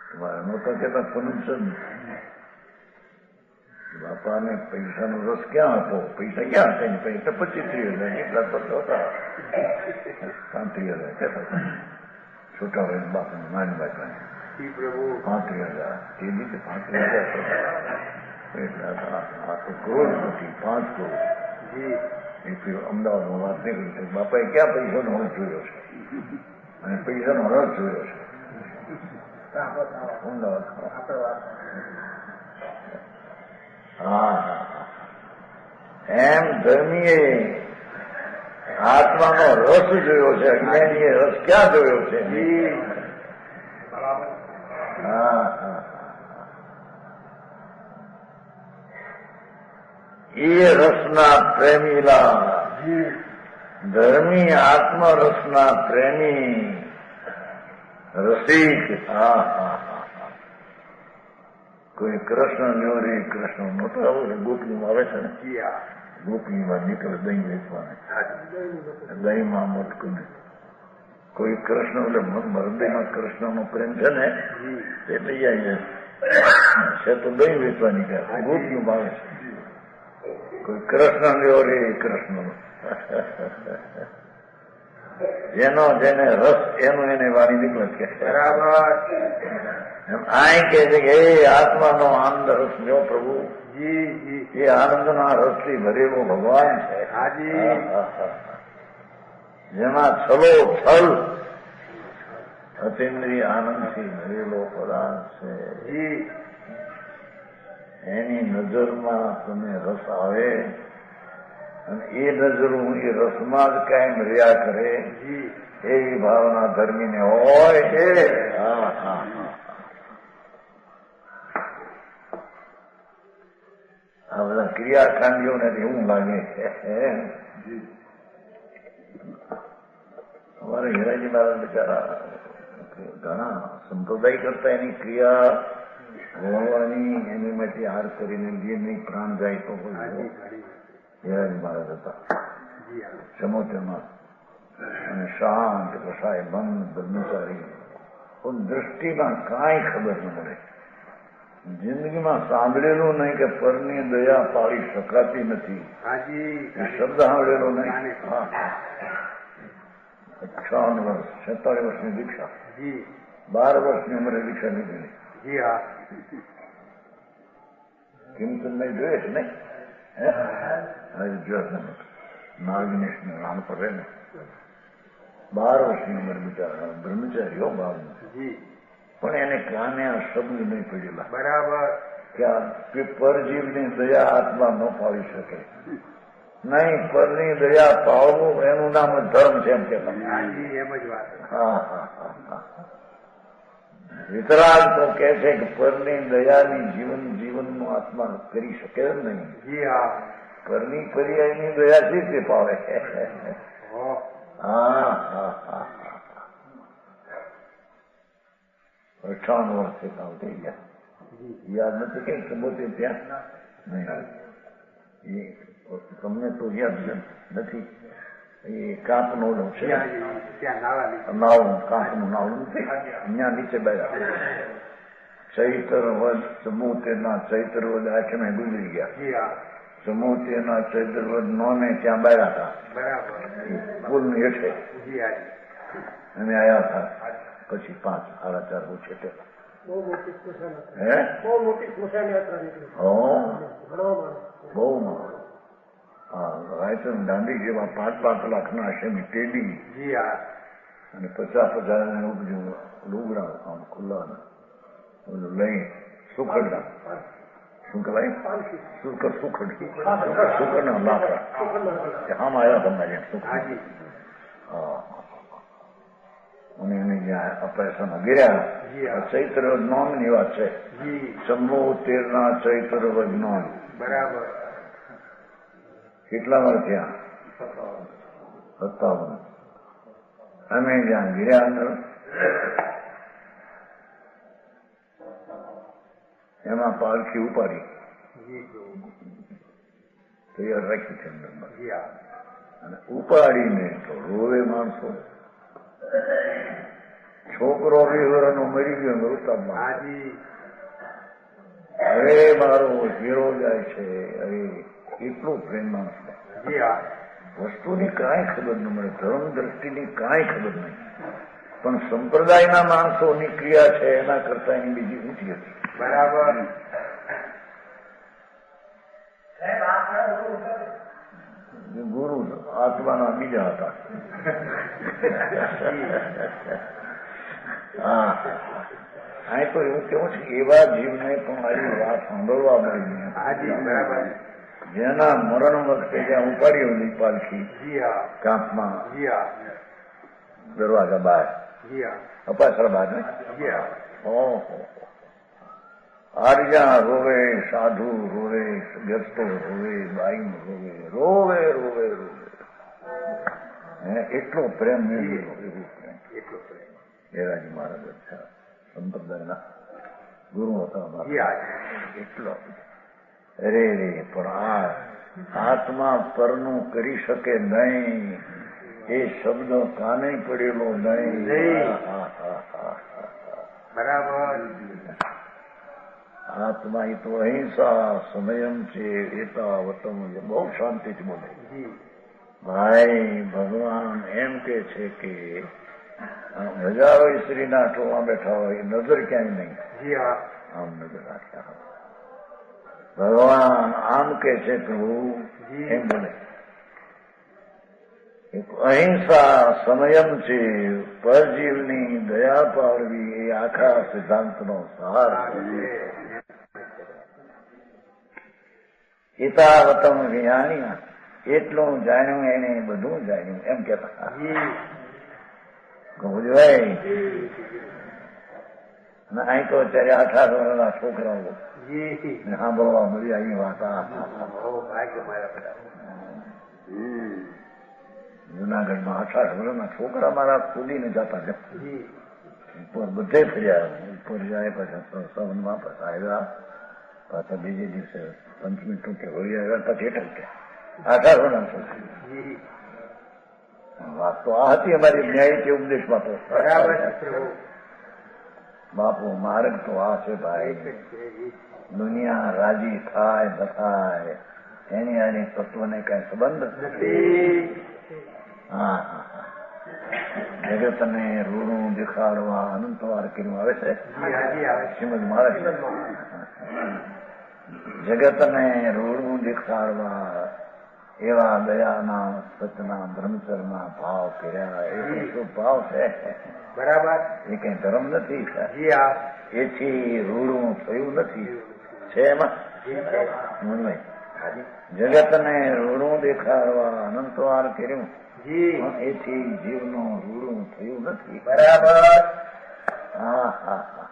તમારે નહોતા કહેતા ફર્નિચર બાપાને પૈસાનો રસ ક્યાં હતો? પૈસા ક્યાં હતા? પૈસા 25-30 હજાર એટલા હતા. 35,000 કહેતા છોટા હોય બાપાને નાની બાપાને 35,000 તે રીતે 35,000 એટલા હતા. આ તો કરોડપતિ 5 કરોડ. એક અમદાવાદમાં વાત નીકળી છે, બાપાએ ક્યાં પૈસાનો રસ જોયો છે અને પૈસાનો રસ જોયો છે. હા એમ ધર્મીએ આત્માનો રસ જોયો છે, અજ્ઞાનીએ રસ ક્યાં જોયો છે? હા એ રસના પ્રેમીલા ધર્મી આત્મરસના પ્રેમી રસિક. હા હા કોઈ કૃષ્ણ ન્યોરી કૃષ્ણ નહોતો આવે ગોપીમાં આવે છે ને, ગોપીમાં નીકળે દહીં વેચવાને, દહીંમાં મોટકું કોઈ કૃષ્ણ એટલે હૃદયમાં કૃષ્ણનો પ્રેમ છે ને તે લઈ આવી છે તો દહીં વેચવા નીકળે ગોપીમાં આવે છે. કોઈ કૃષ્ણ ન્યોરી કૃષ્ણ જેનો જેને રસ એનું એને વાણી નીકળે છે. બરાબર. એમ આ કહે છે કે એ આત્માનો આનંદ રસ લ્યો પ્રભુ, એ આનંદના રસથી ભરેલો ભગવાન છે. જેમાં છલો છલ અતિન્દ્રિય આનંદથી ભરેલો પદાર્થ છે. એની નજરમાં તમે રસ આવે અને એ નજરું એ રસમાં જ કાયમ રહ્યા કરે એવી ભાવના ધર્મીને હોય છે. હા હા આ બધા ક્રિયાકાંડીઓને એવું લાગે અમારે હીરાજી મહારાજ બિચારા ઘણા સંપ્રદાય કરતા એની ક્રિયા હોવાની એની માટે હાર કરીને નહીં પ્રાણ જાય તો હીરાજી મહારાજ હતા 74માં અને શાંત કસાય બંધ બ્રહ્મચારી પણ દ્રષ્ટિમાં કાંઈ ખબર ન મળે. જિંદગીમાં સાંભળેલું નહીં કે પરની દયા પાળી શકાતી નથી. શબ્દ સાંભળેલો નહીં. 58 વર્ષ 46 વર્ષની દીક્ષા, 12 વર્ષની ઉંમરે દીક્ષા લીધેલી. કિંમત નહીં જોઈએ છે નહીં? નાગનેશ ને નામ પર રહે ને 12 વર્ષની ઉંમર બિચારા બ્રહ્મચારીઓ ભાવ પણ એને કાને આ શબ્દ નહીં પડેલા. બરાબર. કે પરજીવની દયા આત્મા ન પાડી શકે નહીં. પરની દયા પાળવું એનું નામ ધર્મ છે એમ કે એમ જ વાત. વિતરાગ તો કે છે કે પરની દયાની જીવનનું આત્મા કરી શકે જ નહીં. પરની પર્યાયની દયા શી રીતે પાવે? 58 વર્ષે કામ થઈ ગયા. યાદ નથી કઈ સંબોધે ત્યાં નહીં. તમને તો યાદ નથી. એ કાંપનો છે નાવડું, કાંપનું નાવડું નથી. અહીંયા નીચે બેઠા ચૈતર વદ 74ના ચૈતર વદ 8 ગુજરી ગયા. 74ના ચૈતર વદ 9 ત્યાં બેઠા હતા પુલની હેઠે અમે આવ્યા હતા. પછી 5 સાડા 4 પૂછે તે બહુ રાયચંદ દાંડી જેવા 5-5 લાખના આશયની ટેડી અને 50,000 ઉપજું લુગડા આમ ખુલ્લા લઈ સુખડના શું કહેવાય સુખડના લાકડા આમ આવ્યા તમારે સુખડ. અને એને જ્યાં ઓપરેશન ગીર્યા ચૈત્ર નોમ ની વાત છે. 74ના ચૈત્ર નોમ. બરાબર. કેટલા વાર થયા? 57. અમે જ્યાં ગીર્યા અંદર એમાં પાલખી ઉપાડી તૈયાર રાખી છે અંદર અને ઉપાડીને તો રોવે માણસો. છોકરો 20 વર્ષનો મરી ગયો મૃતકમાં. હવે મારો હીરો જાય છે. હવે એટલું પ્રેમ માણસ વસ્તુની કાંઈ ખબર ન મળે, ધર્મ દ્રષ્ટિની કાંઈ ખબર નહીં. પણ સંપ્રદાયના માણસોની ક્રિયા છે એના કરતા એની બીજી ઊંચી હતી. બરાબર. ગુરુ આત્માના બીજા હતા. અહીં તો એવું કેવું છે એવા જીવને પણ મારી વાત સાંભળવા મળી. જેના મરણ વખતે જ્યાં ઉપાડી હતી પાલખી કાંપમાં દરવાજા બહાર અપાસર બહાર ને આર્યા રોવે, સાધુ રોવે, ગસ્તો રોવે, બાઈ રોવે રોવે રોવે. એટલો પ્રેમ એવું પ્રેમ. હીરાજી મહારાજ અચ્છા સંપ્રદાયના ગુરુ હતા. એટલો અરે રે પણ આત્મા પરનું કરી શકે નહીં. એ શબ્દ કાને પડેલો નહીં. બરાબર. આત્મા એ તો અહિંસા સમયમ છે એતાવતમ. બહુ શાંતિથી બોલે ભાઈ. ભગવાન એમ કે છે કે હજારો સ્ત્રીના ટોળા બેઠા હોય, નજર ક્યાંય નહીં. આમ નજર રાખ્યા. ભગવાન આમ કે છે પ્રભુ એમ બોલે. અહિંસા સમયમ છે, પરજીવની દયા પાડવી એ આખા સિદ્ધાંતનો સાર છે. હિતાવતમ વિહાણ્યા. એટલું જાણ્યું એને બધું જાણ્યું એમ કેતા ગુજવાય. અહીં તો અત્યારે 18 વર્ષના છોકરાઓ સાંભળવા મળી આવી વાત. જુનાગઢમાં 8 વર્ષના છોકરા મારા કૂદીને જતા ઉપર બધે ફર્યા. ઉપર જાય પાછા સવનમાં પાછા આવ્યા, પાછા બીજે દિવસે પંચમી ટૂંકે હોળી આવ્યા, પછી ગયા 8 વર્ષના છોકરા. વાત તો આ હતી અમારી ન્યાયી ઉપદેશમાં. તો બાપુ માર્ગ તો આ છે ભાઈ. દુનિયા રાજી થાય ન થાય એની આની તત્વને કઈ સંબંધ નથી. હા હા હા, જગતને રૂડું દેખાડવા અનંતવાર કર્યું આવે છે શ્રીમદ મહારાજ. જગતને રૂડું દેખાડવા એવા દયાના સચના બ્રહ્મચરના ભાવ કર્યા. એ શું ભાવ છે? બરાબર, એ કઈ ધર્મ નથી. એથી રૂડું થયું નથી. છે એમાં જગતને રૂડું દેખાડવા અનંતવાર કર્યું, એથી જીવનું રૂડું થયું નથી. બરાબર. હા હા હા,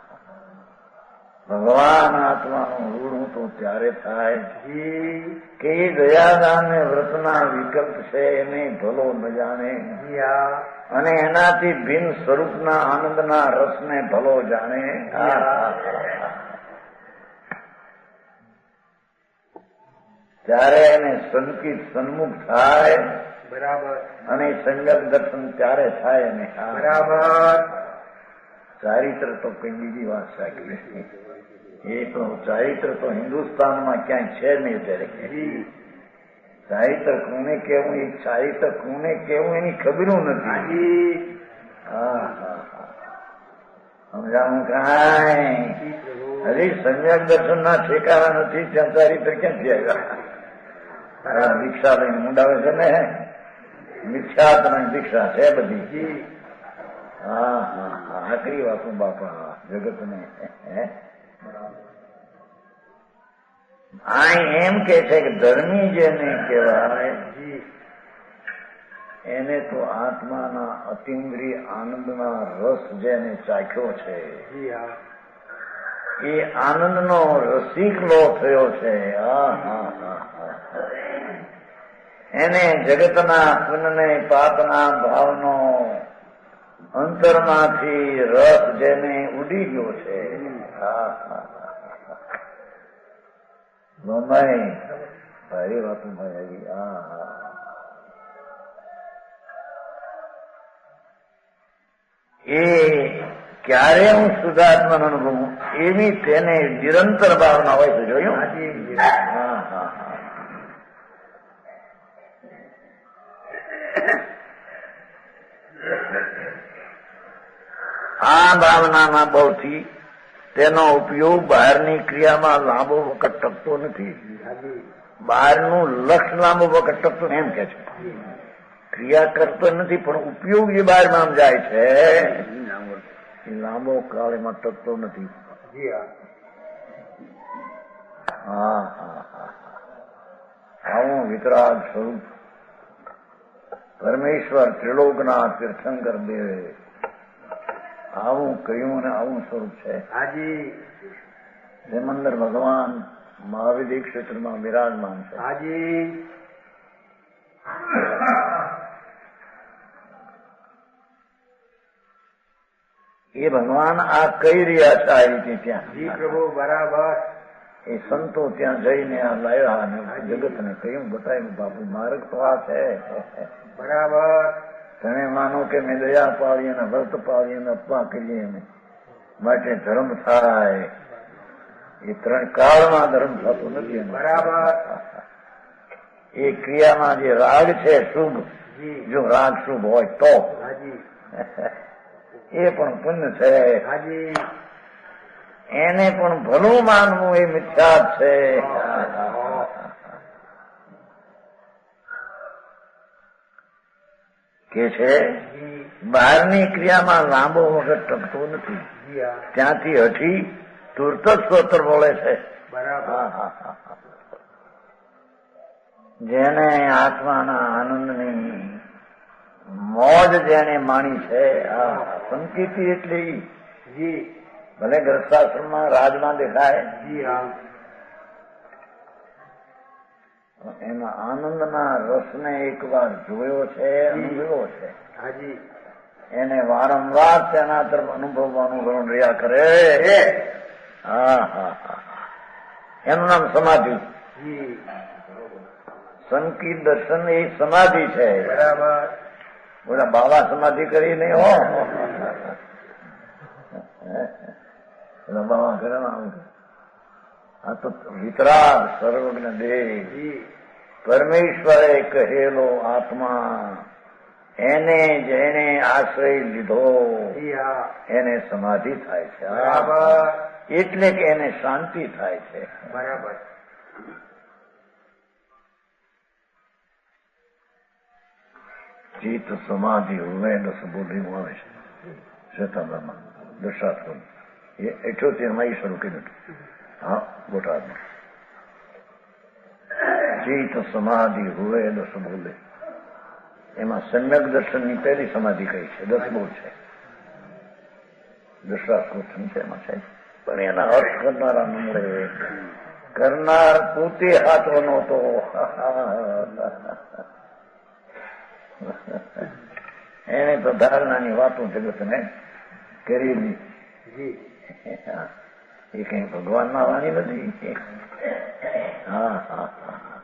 ભગવાન આત્માનું રૂડું તો ત્યારે થાય કે દયાદાન ને વ્રતના વિકલ્પ છે એને ભલો ન જાણે, અને એનાથી ભિન્ન સ્વરૂપના આનંદના રસને ભલો જાણે. ત્યારે એને સંકિત સન્મુખ થાય. બરાબર. અને સંગત દર્શન ત્યારે થાય. અને બરાબર, ચારિત્ર તો કઈ બીજી વાત સાચી. એ તો ચારિત્ર તો હિન્દુસ્તાનમાં ક્યાંય છે નહીં અત્યારે. ચારિત્ર કોને કેવું, એ ચારિત્ર કોને કેવું એની ખબરું નથી. હા હા હા, સમજાવું કાંઈ? હજી સંજ્ઞક દર્શન ના ઠેકાણા નથી, ત્યાં ચારિત્ર ક્યાંથી આવ્યા? દીક્ષા લઈને મુંડાવે છે ને, મિથ્યાત્મક દીક્ષા છે બધી. હા હા હા, આકરી વાતું બાપા જગતને. આ એમ કે છે કે ધર્મી જેને કહેવાય એને તો આત્માના અતિન્દ્રિય આનંદના રસ જેને ચાખ્યો છે એ આનંદનો રસિકલો થયો છે. એને જગતના પુનને પાપના ભાવનો અંતરમાંથી રસ જેને ઉડી ગયો છે. ભારી વાત ભાઈ. એ ક્યારે હું શુદ્ધાત્માનો અનુભવ એવી તેને નિરંતર ભાવના હોય છે. જોયું? હા હા હા, આ ભાવનાના બળથી તેનો ઉપયોગ બહારની ક્રિયામાં લાંબો વખત ટકતો નથી. બહારનું લક્ષ લાંબો વખત ટકતો એમ કે છે. ક્રિયા કરતો નથી પણ ઉપયોગ જે બહારમાં જાય છે એ લાંબો કાળ એમાં ટકતો નથી. હા હા હા, આવું વિતરાગ સ્વરૂપ પરમેશ્વર ત્રિલોકના તીર્થંકર દેવે આવું કહ્યું અને આવું સ્વરૂપ છે. જેમંદર ભગવાન મહાવિદ્ય ક્ષેત્રમાં બિરાજમાન છે. એ ભગવાન આ કહી રહ્યા છે આ રીતે ત્યાં. પ્રભુ બરાબર. એ સંતો ત્યાં જઈને આ લાવ્યા અને જગતને કહ્યું બતાવ્યું બાપુ માર્ગ તો આ છે. બરાબર. તમે માનો કે મેં દયા પાડી અને વ્રત પાડી અને અપવા કરીએ માટે ધર્મ થાય. એ 3 કાળમાં ધર્મ થતો નથી. બરાબર. એ ક્રિયામાં જે રાગ છે શુભ, જો રાગ શુભ હોય તો એ પણ પુણ્ય છે. એને પણ ભલું માનવું એ મિથ્યા છે. કે છે બહારની ક્રિયામાં લાંબો વખત ટકતો નથી. ત્યાંથી હઠી તુરત જ સ્વતર બોલે છે. જેને આત્માના આનંદની મોજ જેને માણી છે. સંકિતિ એટલે ભલે ગ્રસ્તાશ્રમમાં રાજમાં દેખાય એના આનંદના રસને એકવાર જોયો છે, અનુભવ્યો છે. હાજી. એને વારંવાર તેના તરફ અનુભવવાનું રહ્યા કરે. હા હા હા, એનું નામ સમાધિ. સંકી દર્શન એ સમાધિ છે. બરાબર. બોલા બાબા સમાધિ કરી નહીં હો. બાબા કરે આ તો વિતરાગ સર્વજ્ઞ દેવ પરમેશ્વરે કહેલો આત્મા, એને જેને આશ્રય લીધો એને સમાધિ થાય છે. એટલે કે એને શાંતિ થાય છે. બરાબર. ચિત્ત સમાધિ હવે દસ બોધીમાં આવે છે. શ્વેતાંબરમાં દશાત્મ એ 78માં એ શરૂ કર્યું હતું. હા, બોટાદમાં ચિત્ત સમાધિ હુએ દસ બોલે. એમાં સમ્યક દર્શનની પહેલી સમાધિ કઈ છે? 10 બોલ છે. દશાસ્કોત્થમ છે એમાં છે. પણ એના અર્થ કરનારા ન મળે. કરનાર પોતે હાથો નહોતો. એને તો ધારણાની વાતો જગતને કરેલી. એ કઈ ભગવાનના વાણી નથી. હા હા હા,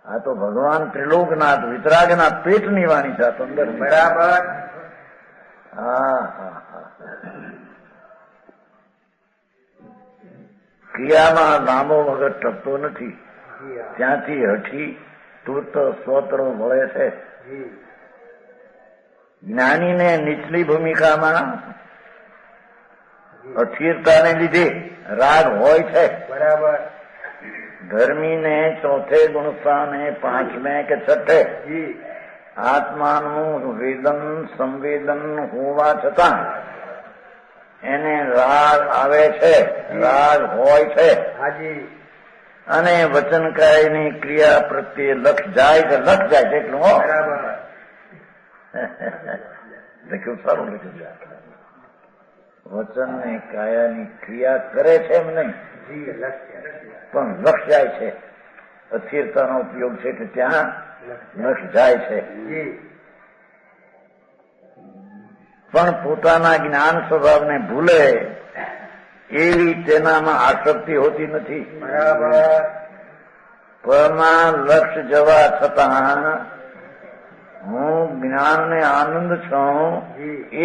આ તો ભગવાન ત્રિલોકનાથ વિતરાગના પેટની વાણી છે. અંદર. બરાબર. હા હા હા, ક્રિયામાં નામો વગર ટકતો નથી. ત્યાંથી હઠી તૂર્ત સ્તોત્રો વળે છે. જ્ઞાનીને નીચલી ભૂમિકામાં અસ્થિરતાને લીધે રાગ હોય છે. બરાબર. ધર્મીને ચોથે ગુણસ્થાને 5મે કે 6ઠે આત્માનું વેદન સંવેદન હોવા છતાં એને રાગ આવે છે, રાગ હોય છે. હાજી. અને વચનકાયની ક્રિયા પ્રત્યે લક્ષ જાય છે. લક્ષ જાય છે એટલું. બરાબર. લખ્યું સારું લખ્યું છે. વચન ને કાયાની ક્રિયા કરે છે એમ નહીં, પણ લક્ષ જાય છે. અસ્થિરતાનો ઉપયોગ છે કે ત્યાં લક્ષ જાય છે. પણ પોતાના જ્ઞાન સ્વભાવને ભૂલે એવી તેનામાં આસક્તિ હોતી નથી. બરાબર. પરમાં લક્ષ જવા છતાં હું જ્ઞાનને આનંદ છું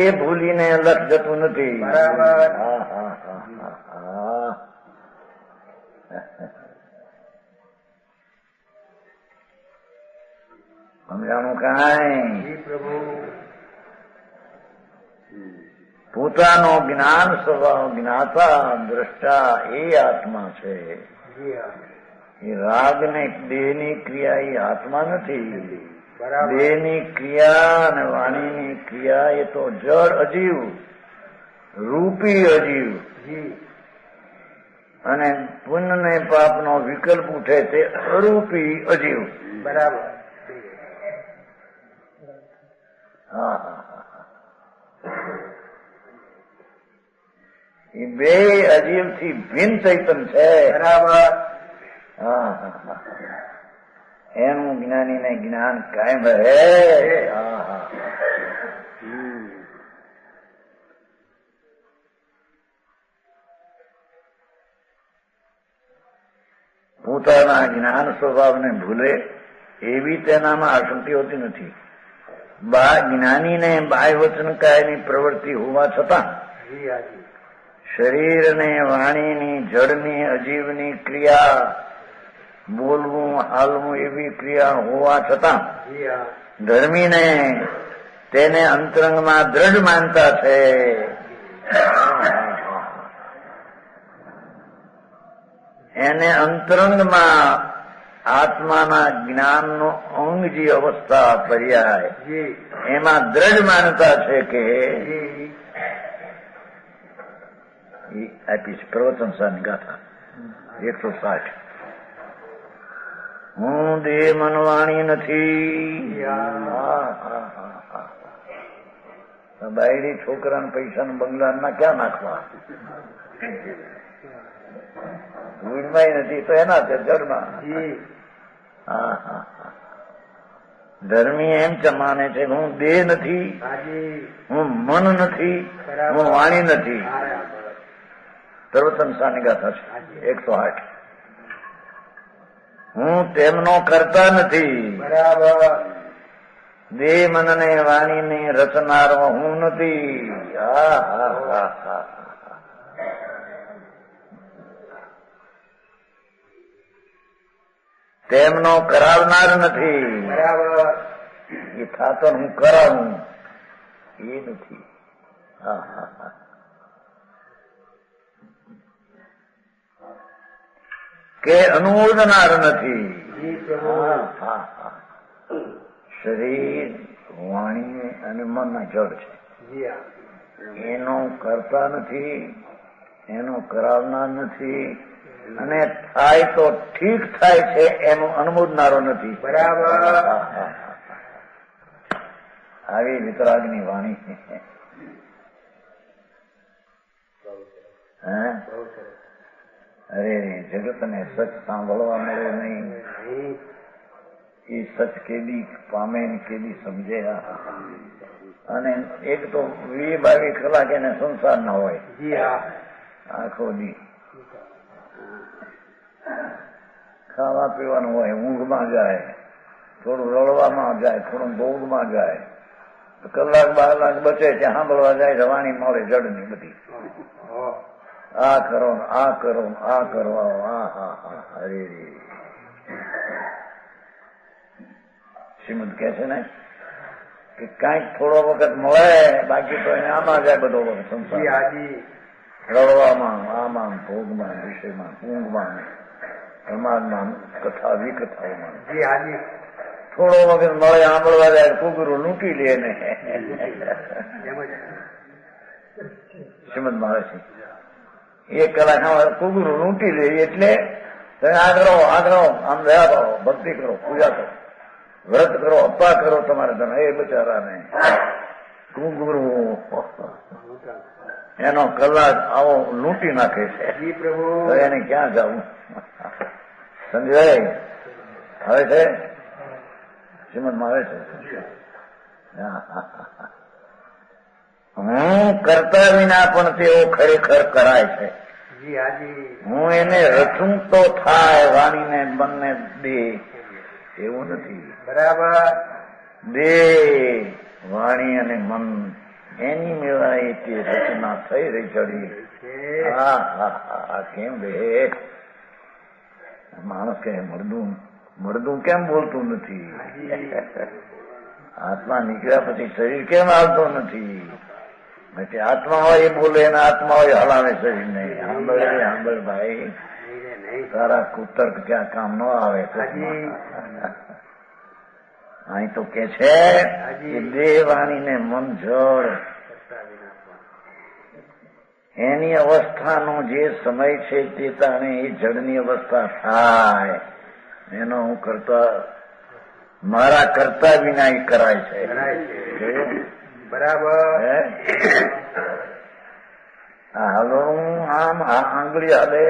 એ ભૂલીને લક્ષ જતું નથી. બરાબર. હા હા હા હા, સમજાણું કાંઈ? પ્રભુ. પોતાનો જ્ઞાન સ્વભાવ જ્ઞાતા દ્રષ્ટા એ આત્મા છે. એ રાગ ને દેહની ક્રિયા એ આત્મા નથી. દેહની ક્રિયા અને વાણીની ક્રિયા એ તો જળ અજીવ, રૂપી અજીવ. અને પુણ્ય ને પાપનો વિકલ્પ ઉઠે તે અરૂપી અજીવ. બરાબર. હા હા હા, એ બે અજીવ થી ભિન્ન ચૈતન છે. બરાબર. હા હા હા, એનું જ્ઞાનીને જ્ઞાન કાયમ રહે. હા હા, પોતાના જ્ઞાન સ્વભાવને ભૂલે એવી તેનામાં આસક્તિ હોતી નથી. જ્ઞાનીને બાહ્ય વચન કાયની પ્રવૃત્તિ હોવા છતાં શરીર ને વાણીની જળની અજીવની ક્રિયા, બોલવું હાલવું એવી ક્રિયા હોવા છતાં ધર્મીને તેને અંતરંગમાં દ્રઢ માનતા છે. એને અંતરંગમાં આત્માના જ્ઞાનનો અંગ જે અવસ્થા પર્યાય એમાં દ્રઢ માનતા છે કે આપીશ પ્રવચન સાની ગાથા 160. હું દેહ મનવાણી નથી. બાયડી છોકરાને પૈસા ને બંગલા ના ક્યાં નાખવા? ધૂળમાં નથી તો એના છે જળમાં. હા હા હા. ધર્મી એમ માને છે હું દેહ નથી, હું મન નથી, હું વાણી નથી. સર્વતન સાની ગાથા છે 108. હું તેમનો કરતા નથી. બરાબર. દેહ મન ને વાણી ને રચનારો હું નથી. હા હા હા હા. તેમનો કરાવનાર નથી. બરાબર. એ થાતો હું કરાવું એ નથી. હા હા હા. કે અનુમોદનાર નથી. હા હા હા. શરીર વાણી અને મનના જળ છે. એનો કરતા નથી, એનો કરાવનાર નથી, અને થાય તો ઠીક થાય છે એનો અનુમોદનારો નથી. બરાબર. આવી વિતરાગની વાણી અરે જગતને સચ સાંભળવા મળે નહીં. એ સચ કેદી પામે ને કેદી સમજે. અને એક તો 20-22 કલાક એને સંસાર ના હોય. આખો દી ખાવા પીવાનું હોય, ઊંઘમાં જાય, થોડું રડવામાં જાય, થોડું ભોગમાં જાય, કલાક 12 કલાક બચે ત્યાં સાંભળવા જાય જવાની મળે જડની બધી. આ કરો આ કરો આ કરવા. હા હા હા. હરે શ્રીમદ કે છે ને કે કાંઈક થોડો વખત મળે, બાકી તો એને આમાં જાય બધો વખત સંસાર. રડવામાં, આમાં, ભોગમાં, વિષયમાં, ઊંઘમાં, પ્રમાદમાં, કથા વિકથાઓમાં. થોડો વખત મળે સાંભળવા જાય, કુકરું લૂંટી લે ને. શ્રીમદ મહારાજ 1 કલાક કુકરું લૂંટી લે એટલે તમે આગ્રહો આમ દયા પાડો, ભક્તિ કરો, પૂજા કરો, વ્રત કરો, અપ્પા કરો તમારે ધન. એ બચારાને કુકરું એનો કલાક આવો લૂંટી નાખે છે. તો એને ક્યાં જવું? સમજાય? હવે છે શ્રીમદ મહારાજ છે હું કરતા વિના પણ તેઓ ખરેખર કરાય છે. હું એને રચું તો થાય વાણીને બંને દે એવું નથી. બરાબર. દેહ વાણી અને મન એની મેળાએ તે રચના થઈ રહી ચડી. હા હા હા. કેમ બે માણસ કે મળદું કેમ બોલતું નથી? આત્મા નીકળ્યા પછી શરીર કેમ આવતો નથી? આત્મા હોય એ બોલે અને આત્મા હોય હલાવે શરીર ને. સાંભળ ભાઈ, તારા કુતર્ક ક્યાં કામ ન આવે. અહીં તો કે છે કે દેહ વાણી ને મન જળ એની અવસ્થાનો જે સમય છે તે તાણે એ જળની અવસ્થા થાય. એનો હું કરતા મારા કરતા વિના એ કરાય છે. બરાબર. હાલો આમ આંગળી હાલે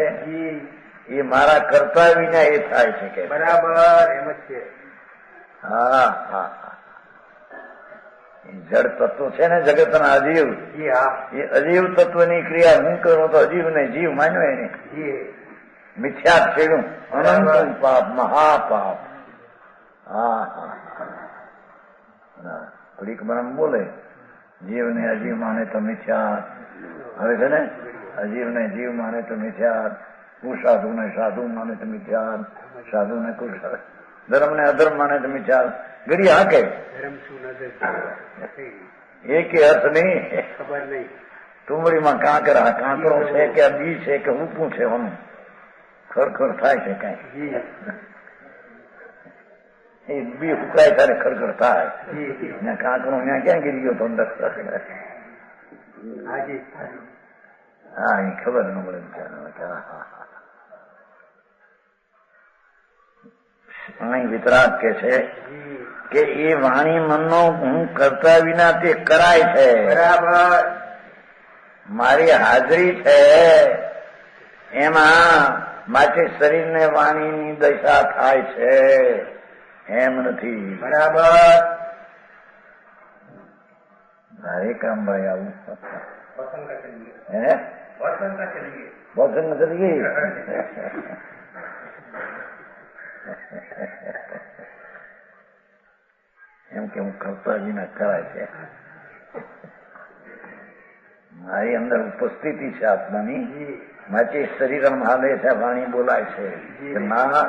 એ મારા કરતા વિના એ થાય છે કે. બરાબર. એમ જ છે. હા હા હા. જળ તત્વ છે ને જગતના અજીવ, એ અજીવ તત્વની ક્રિયા હું કરું તો અજીવ ને જીવ માન્યો એને. મિથ્યા છેડું અનંત પાપ, મહાપાપ. હા હા હા. ઘડીક બ્રહ્મ બોલે જીવને અજીવ માને તો મિથ્યા. હવે છે ને અજીવને જીવ માને તો મિથ્યા, હું સાધુને સાધુ માને તો મિથ્યા, સાધુને ધર્મ ને અધર્મ માને તો મિથ્યા. ઘડી હાકે એક અર્થ નહીં. ખબર નહીં ટુંબડીમાં કાંકરો છે કે બી છે કે ઊપું છે, એનું ખરખર થાય છે કઈ. એ બી ઉકળાય ત્યારે ખરખર થાય. કાંકરો ત્યાં ક્યાં ગીરી ગયો તો અંદર? હા, એ ખબર ન પડે. અહીં વિતરાગ કે છે કે એ વાણી મનનો હું કરતા વિના તે કરાય છે. બરાબર. મારી હાજરી છે એમાં માટે શરીરને વાણીની દશા થાય છે એમ નથી. બરાબર. હરે કામભાઈ આવું પસંદ કરીએ. હે પસંદ કરીએ. પસંદ કરીએ. એમ કે હું કરતા વિના કરાય છે. મારી અંદર ઉપસ્થિતિ છે આત્માની, માટે શરીર હાલે છે, વાણી બોલાય છે. ના,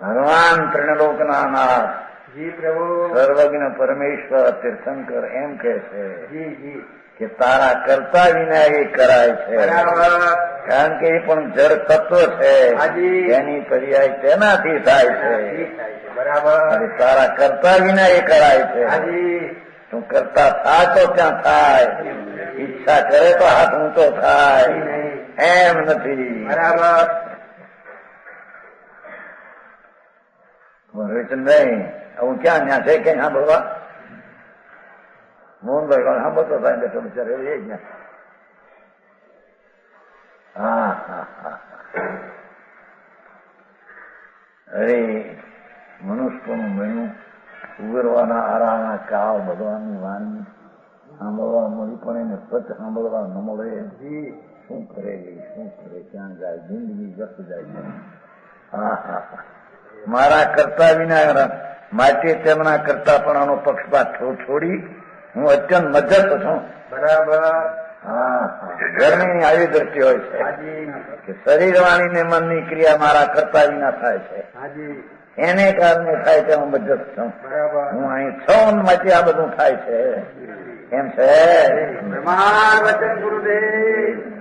ભગવાન ત્રિલોકના નાથ જી પ્રભુ. સર્વજ્ઞ પરમેશ્વર તીર્થંકર એમ કે છે જી જી. કે તારા કરતા વિના એ કરાય છે. બરાબર. કારણ કે એ પણ જળ તત્વ છે, હાજી. એની પર્યાય તેનાથી થાય છે. જી થાય છે. બરાબર. અને તારા કરતા વિના એ કરાય છે. હાજી. તું કરતા થા તો ક્યાં થાય, ઈચ્છા કરે તો હાથ ઊંચો થાય, એમ નથી. બરાબર. રવિચંદ્રભાઈ હું ક્યાં ત્યાં છે કે સાંભળવા મોહનભાઈ કોણ સાંભળતો થાય બેઠો બિચારો એ જ ને. હા હા હા. અરે મનુષ્યનું મેનું ઉગરવાના આરાના કાળ ભગવાનની વાણી સાંભળવા મળી પણ એને સચ સાંભળવા ન મળે. શું કરે શું કરે, ક્યાં જાય, જિંદગી વ્યસ્ત જાય છે. હા હા. મારા કરતા વિના માટે તેમના કરતાપણાનો પક્ષપાત છોડી હું અત્યંત મજ્જત છું. બરાબર. હા, ગરમીની આવી દ્રષ્ટિ હોય છે કે શરીર વાણી ને મનની ક્રિયા મારા કરતા વિના થાય છે. હાજી. એને કારણે થાય છે હું મજ્જત છું. બરાબર. હું અહીં છું માટે આ બધું થાય છે એમ છે. પ્રમાણ વચન ગુરુદેવ.